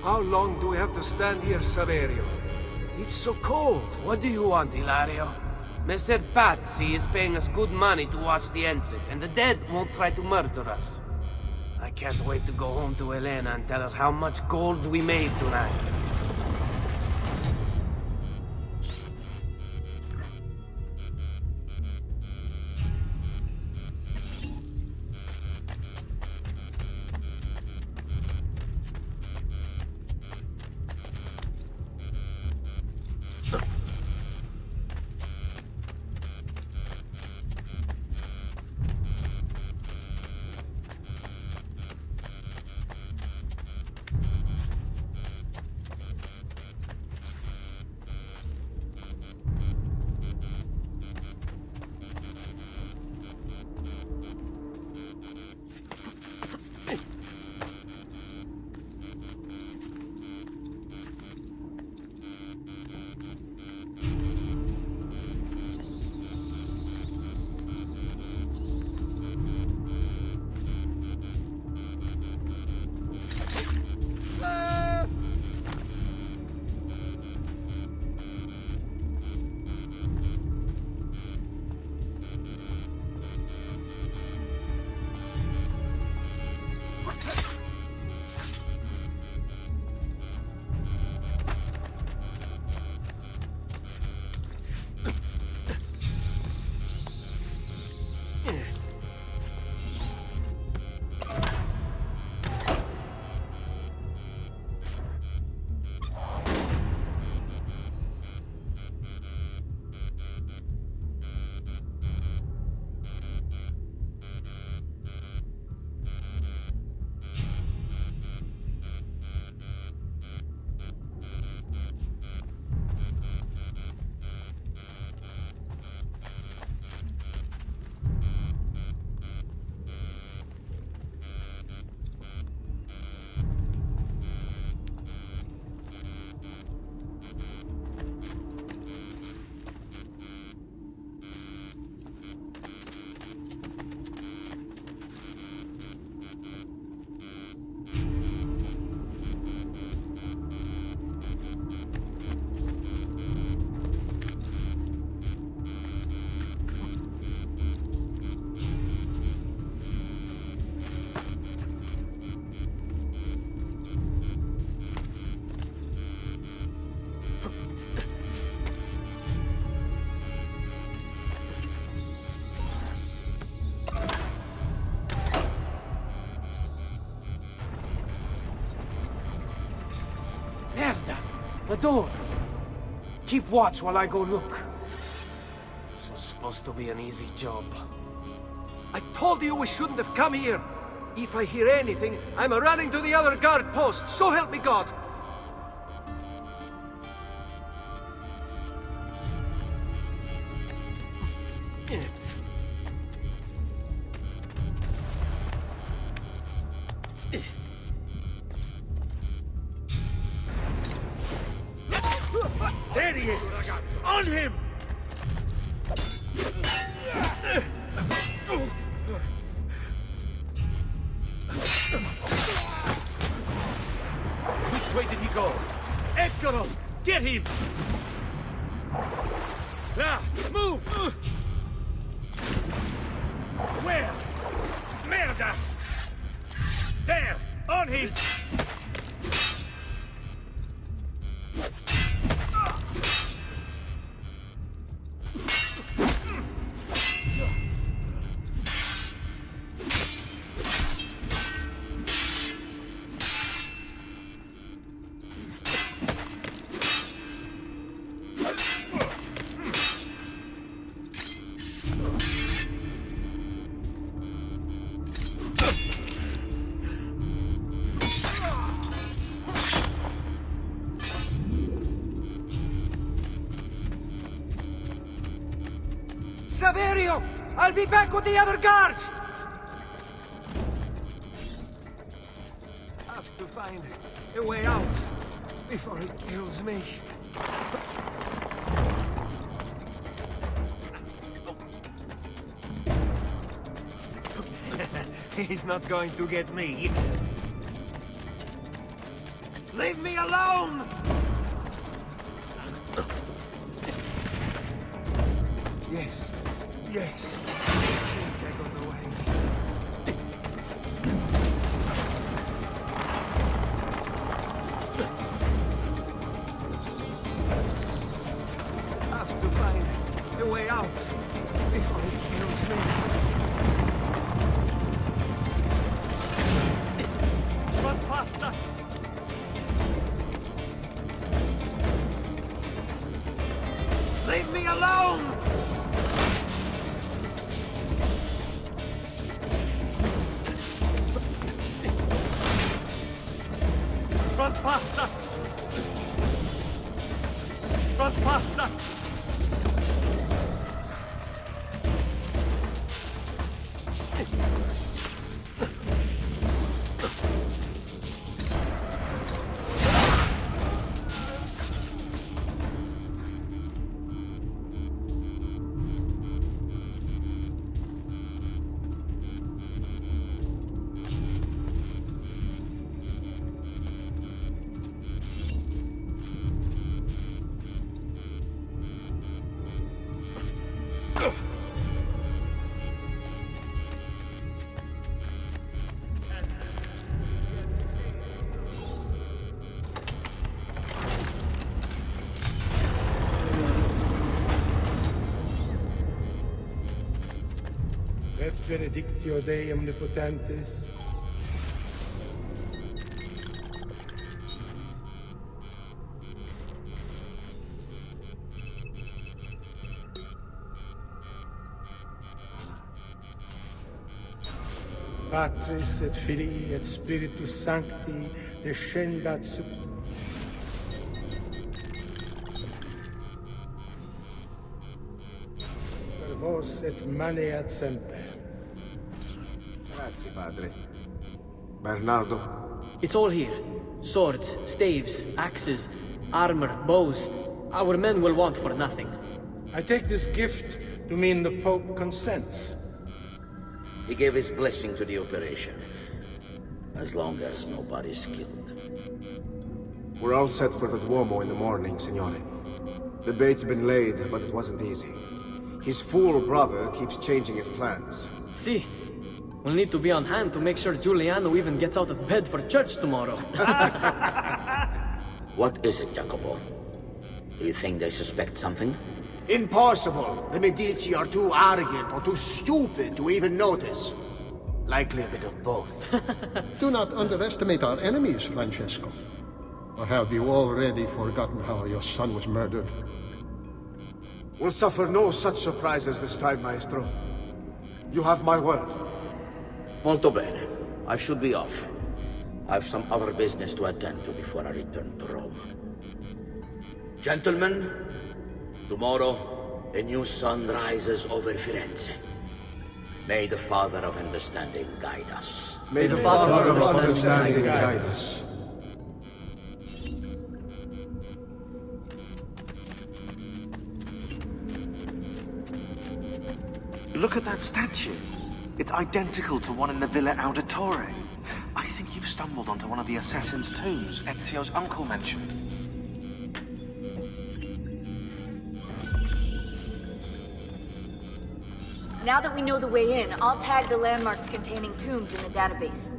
How long do we have to stand here, Saverio? It's so cold. What do you want, Hilario? Mr. Pazzi is paying us good money to watch the entrance, and the dead won't try to murder us. I can't wait to go home to Elena and tell her how much gold we made tonight. The door! Keep watch while I go look. This was supposed to be an easy job. I told you we shouldn't have come here. If I hear anything, I'm running to the other guard post, so help me God! There he is! On him! Which way did he go? Eccolo! Get him! Ah, move! Where? Merda! There! On him! Saverio! I'll be back with the other guards! Have to find a way out before he kills me. He's not going to get me. Leave me alone! Yes, yes. I got away. I have to find a way out before it kills me. Run faster! Leave me alone! Run faster! Run faster! Et benedictio Dei omnipotentis, Patris et Filii et Spiritus Sancti descendat sub per vos et maneat semper. Grazie, padre. Bernardo? It's all here. Swords, staves, axes, armor, bows. Our men will want for nothing. I take this gift to mean the Pope consents. He gave his blessing to the operation. As long as nobody's killed. We're all set for the Duomo in the morning, Signore. The bait's been laid, but it wasn't easy. His fool brother keeps changing his plans. See, we'll need to be on hand to make sure Giuliano even gets out of bed for church tomorrow. What is it, Jacopo? Do you think they suspect something? Impossible! The Medici are too arrogant or too stupid to even notice. Likely a bit of both. Do not underestimate our enemies, Francesco. Or have you already forgotten how your son was murdered? We'll suffer no such surprises this time, Maestro. You have my word. Molto bene. I should be off. I've some other business to attend to before I return to Rome. Gentlemen, tomorrow, a new sun rises over Firenze. May the Father of Understanding guide us. May the Father of Understanding guide us. Look at that statue. It's identical to one in the Villa Auditore. I think you've stumbled onto one of the assassin's tombs Ezio's uncle mentioned. Now that we know the way in, I'll tag the landmarks containing tombs in the database.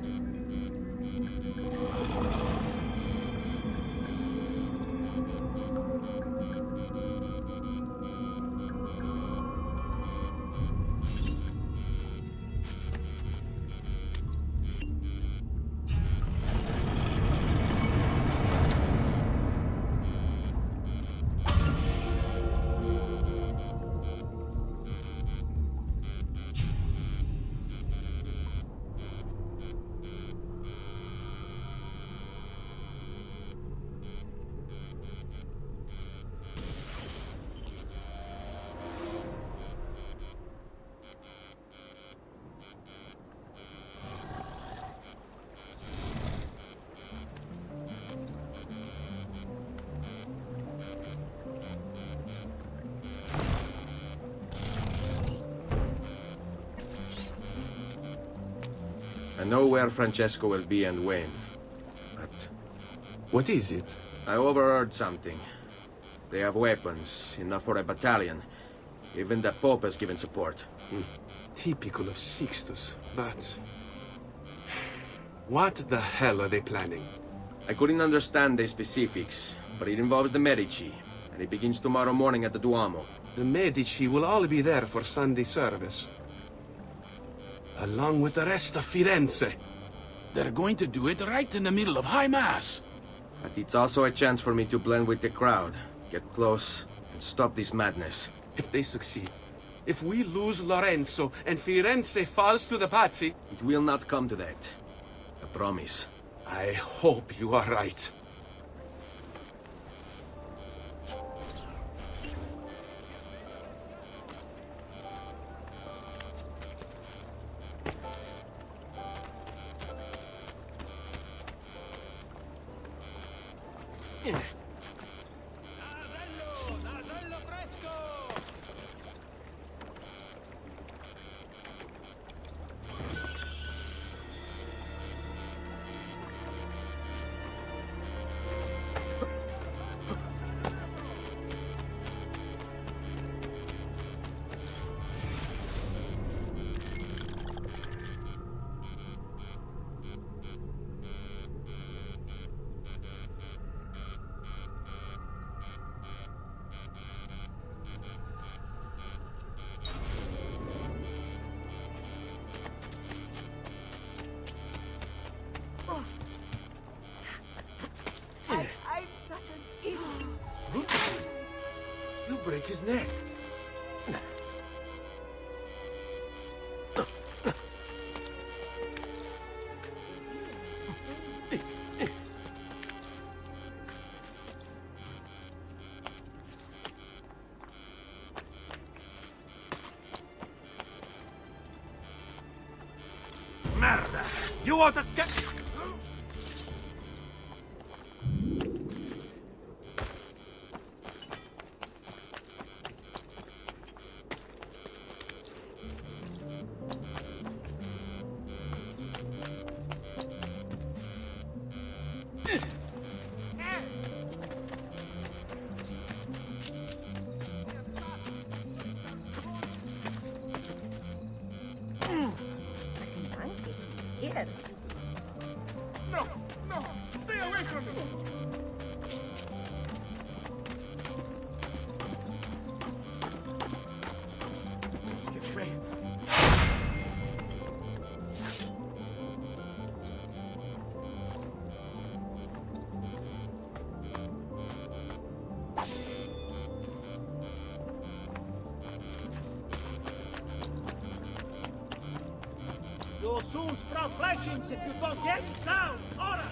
I know where Francesco will be and when. But What is it? I overheard something. They have weapons, enough for a battalion. Even the Pope has given support. Typical of Sixtus, but... what the hell are they planning? I couldn't understand the specifics, but it involves the Medici, and it begins tomorrow morning at the Duomo. The Medici will all be there for Sunday service. Along with the rest of Firenze. They're going to do it right in the middle of High Mass. But it's also a chance for me to blend with the crowd, get close, and stop this madness. If they succeed, if we lose Lorenzo and Firenze falls to the Pazzi... It will not come to that. I promise. I hope you are right. I'm such an idiot. You'll break his neck. Merda! You want to get... No! No! Stay away from me! Let's get away. You'll soon sprout fletchings if you don't get down! Order!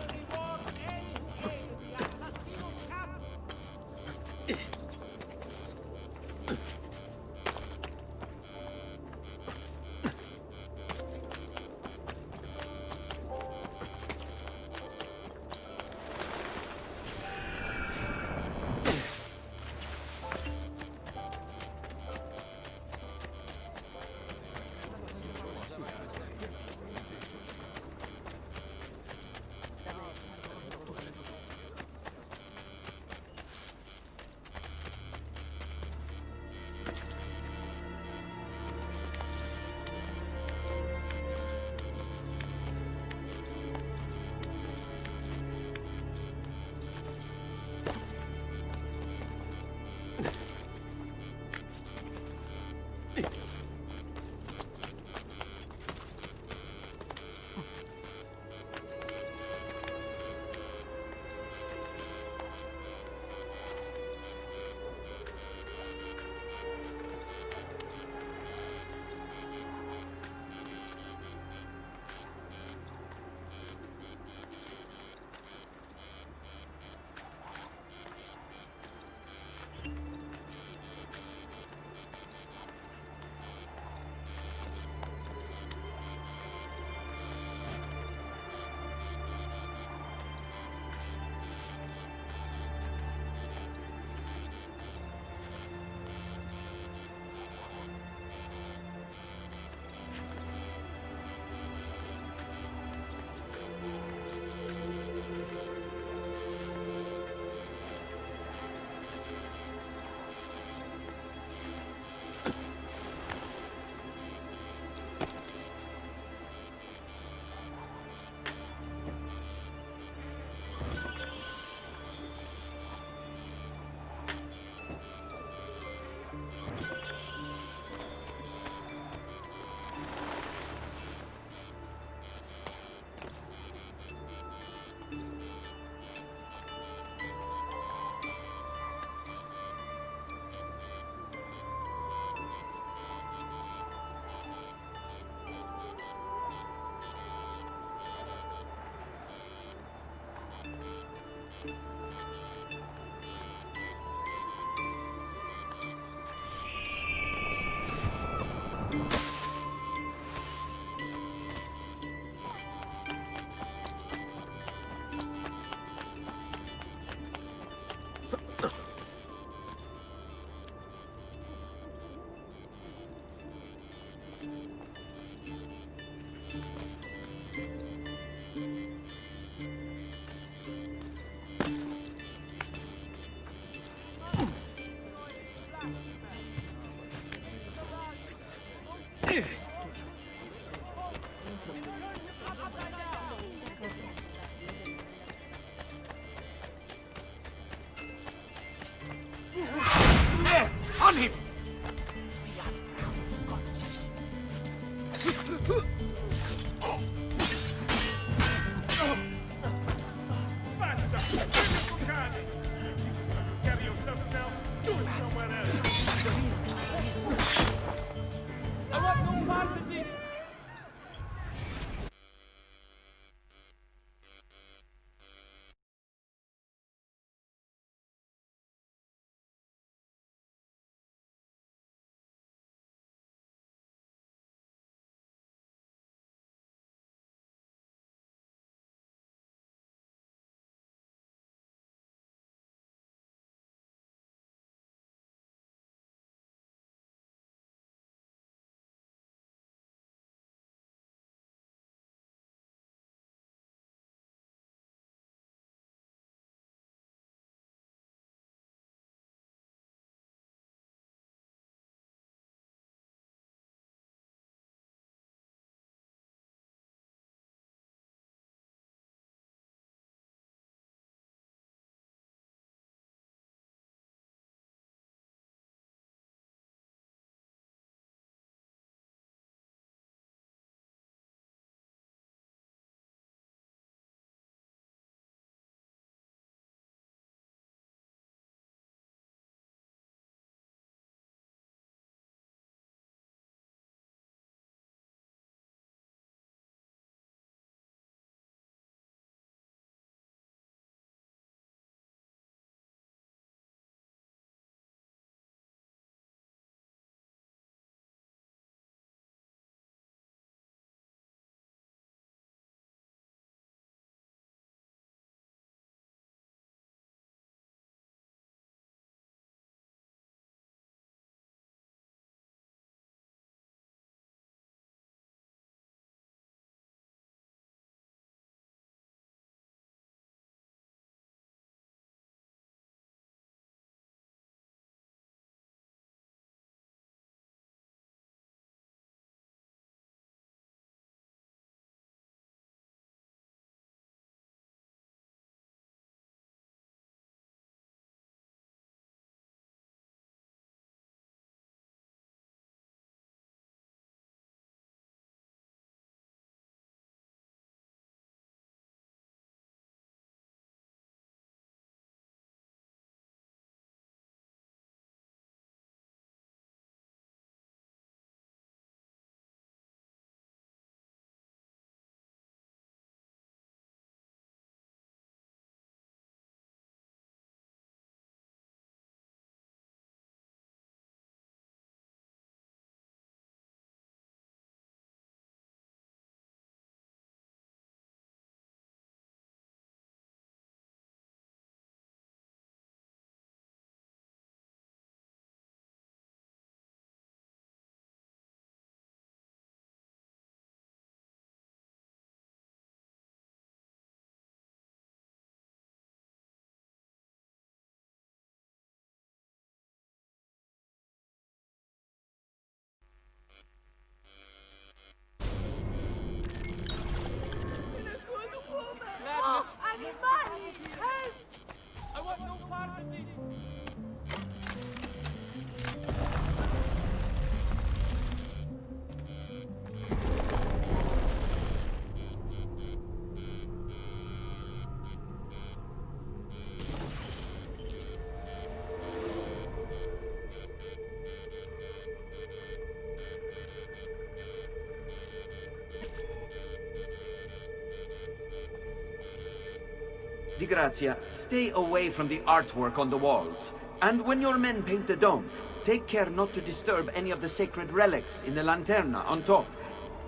Di grazia, stay away from the artwork on the walls. And when your men paint the dome, take care not to disturb any of the sacred relics in the lanterna on top.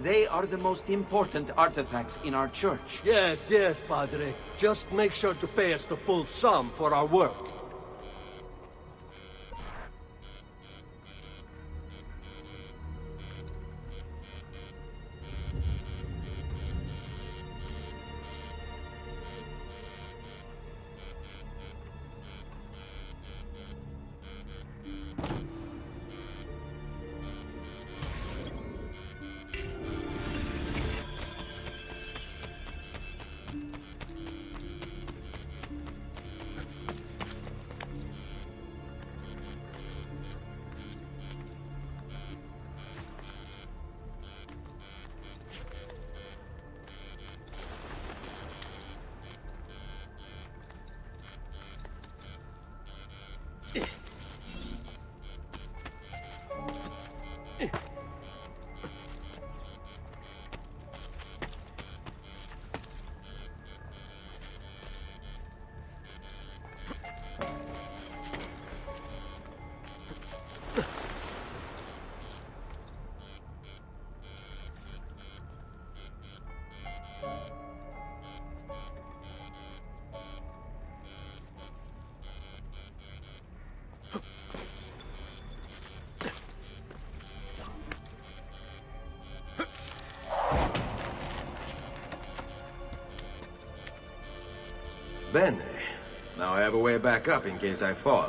They are the most important artifacts in our church. Yes, yes, Padre. Just make sure to pay us the full sum for our work. Bene. Now I have a way back up in case I fall.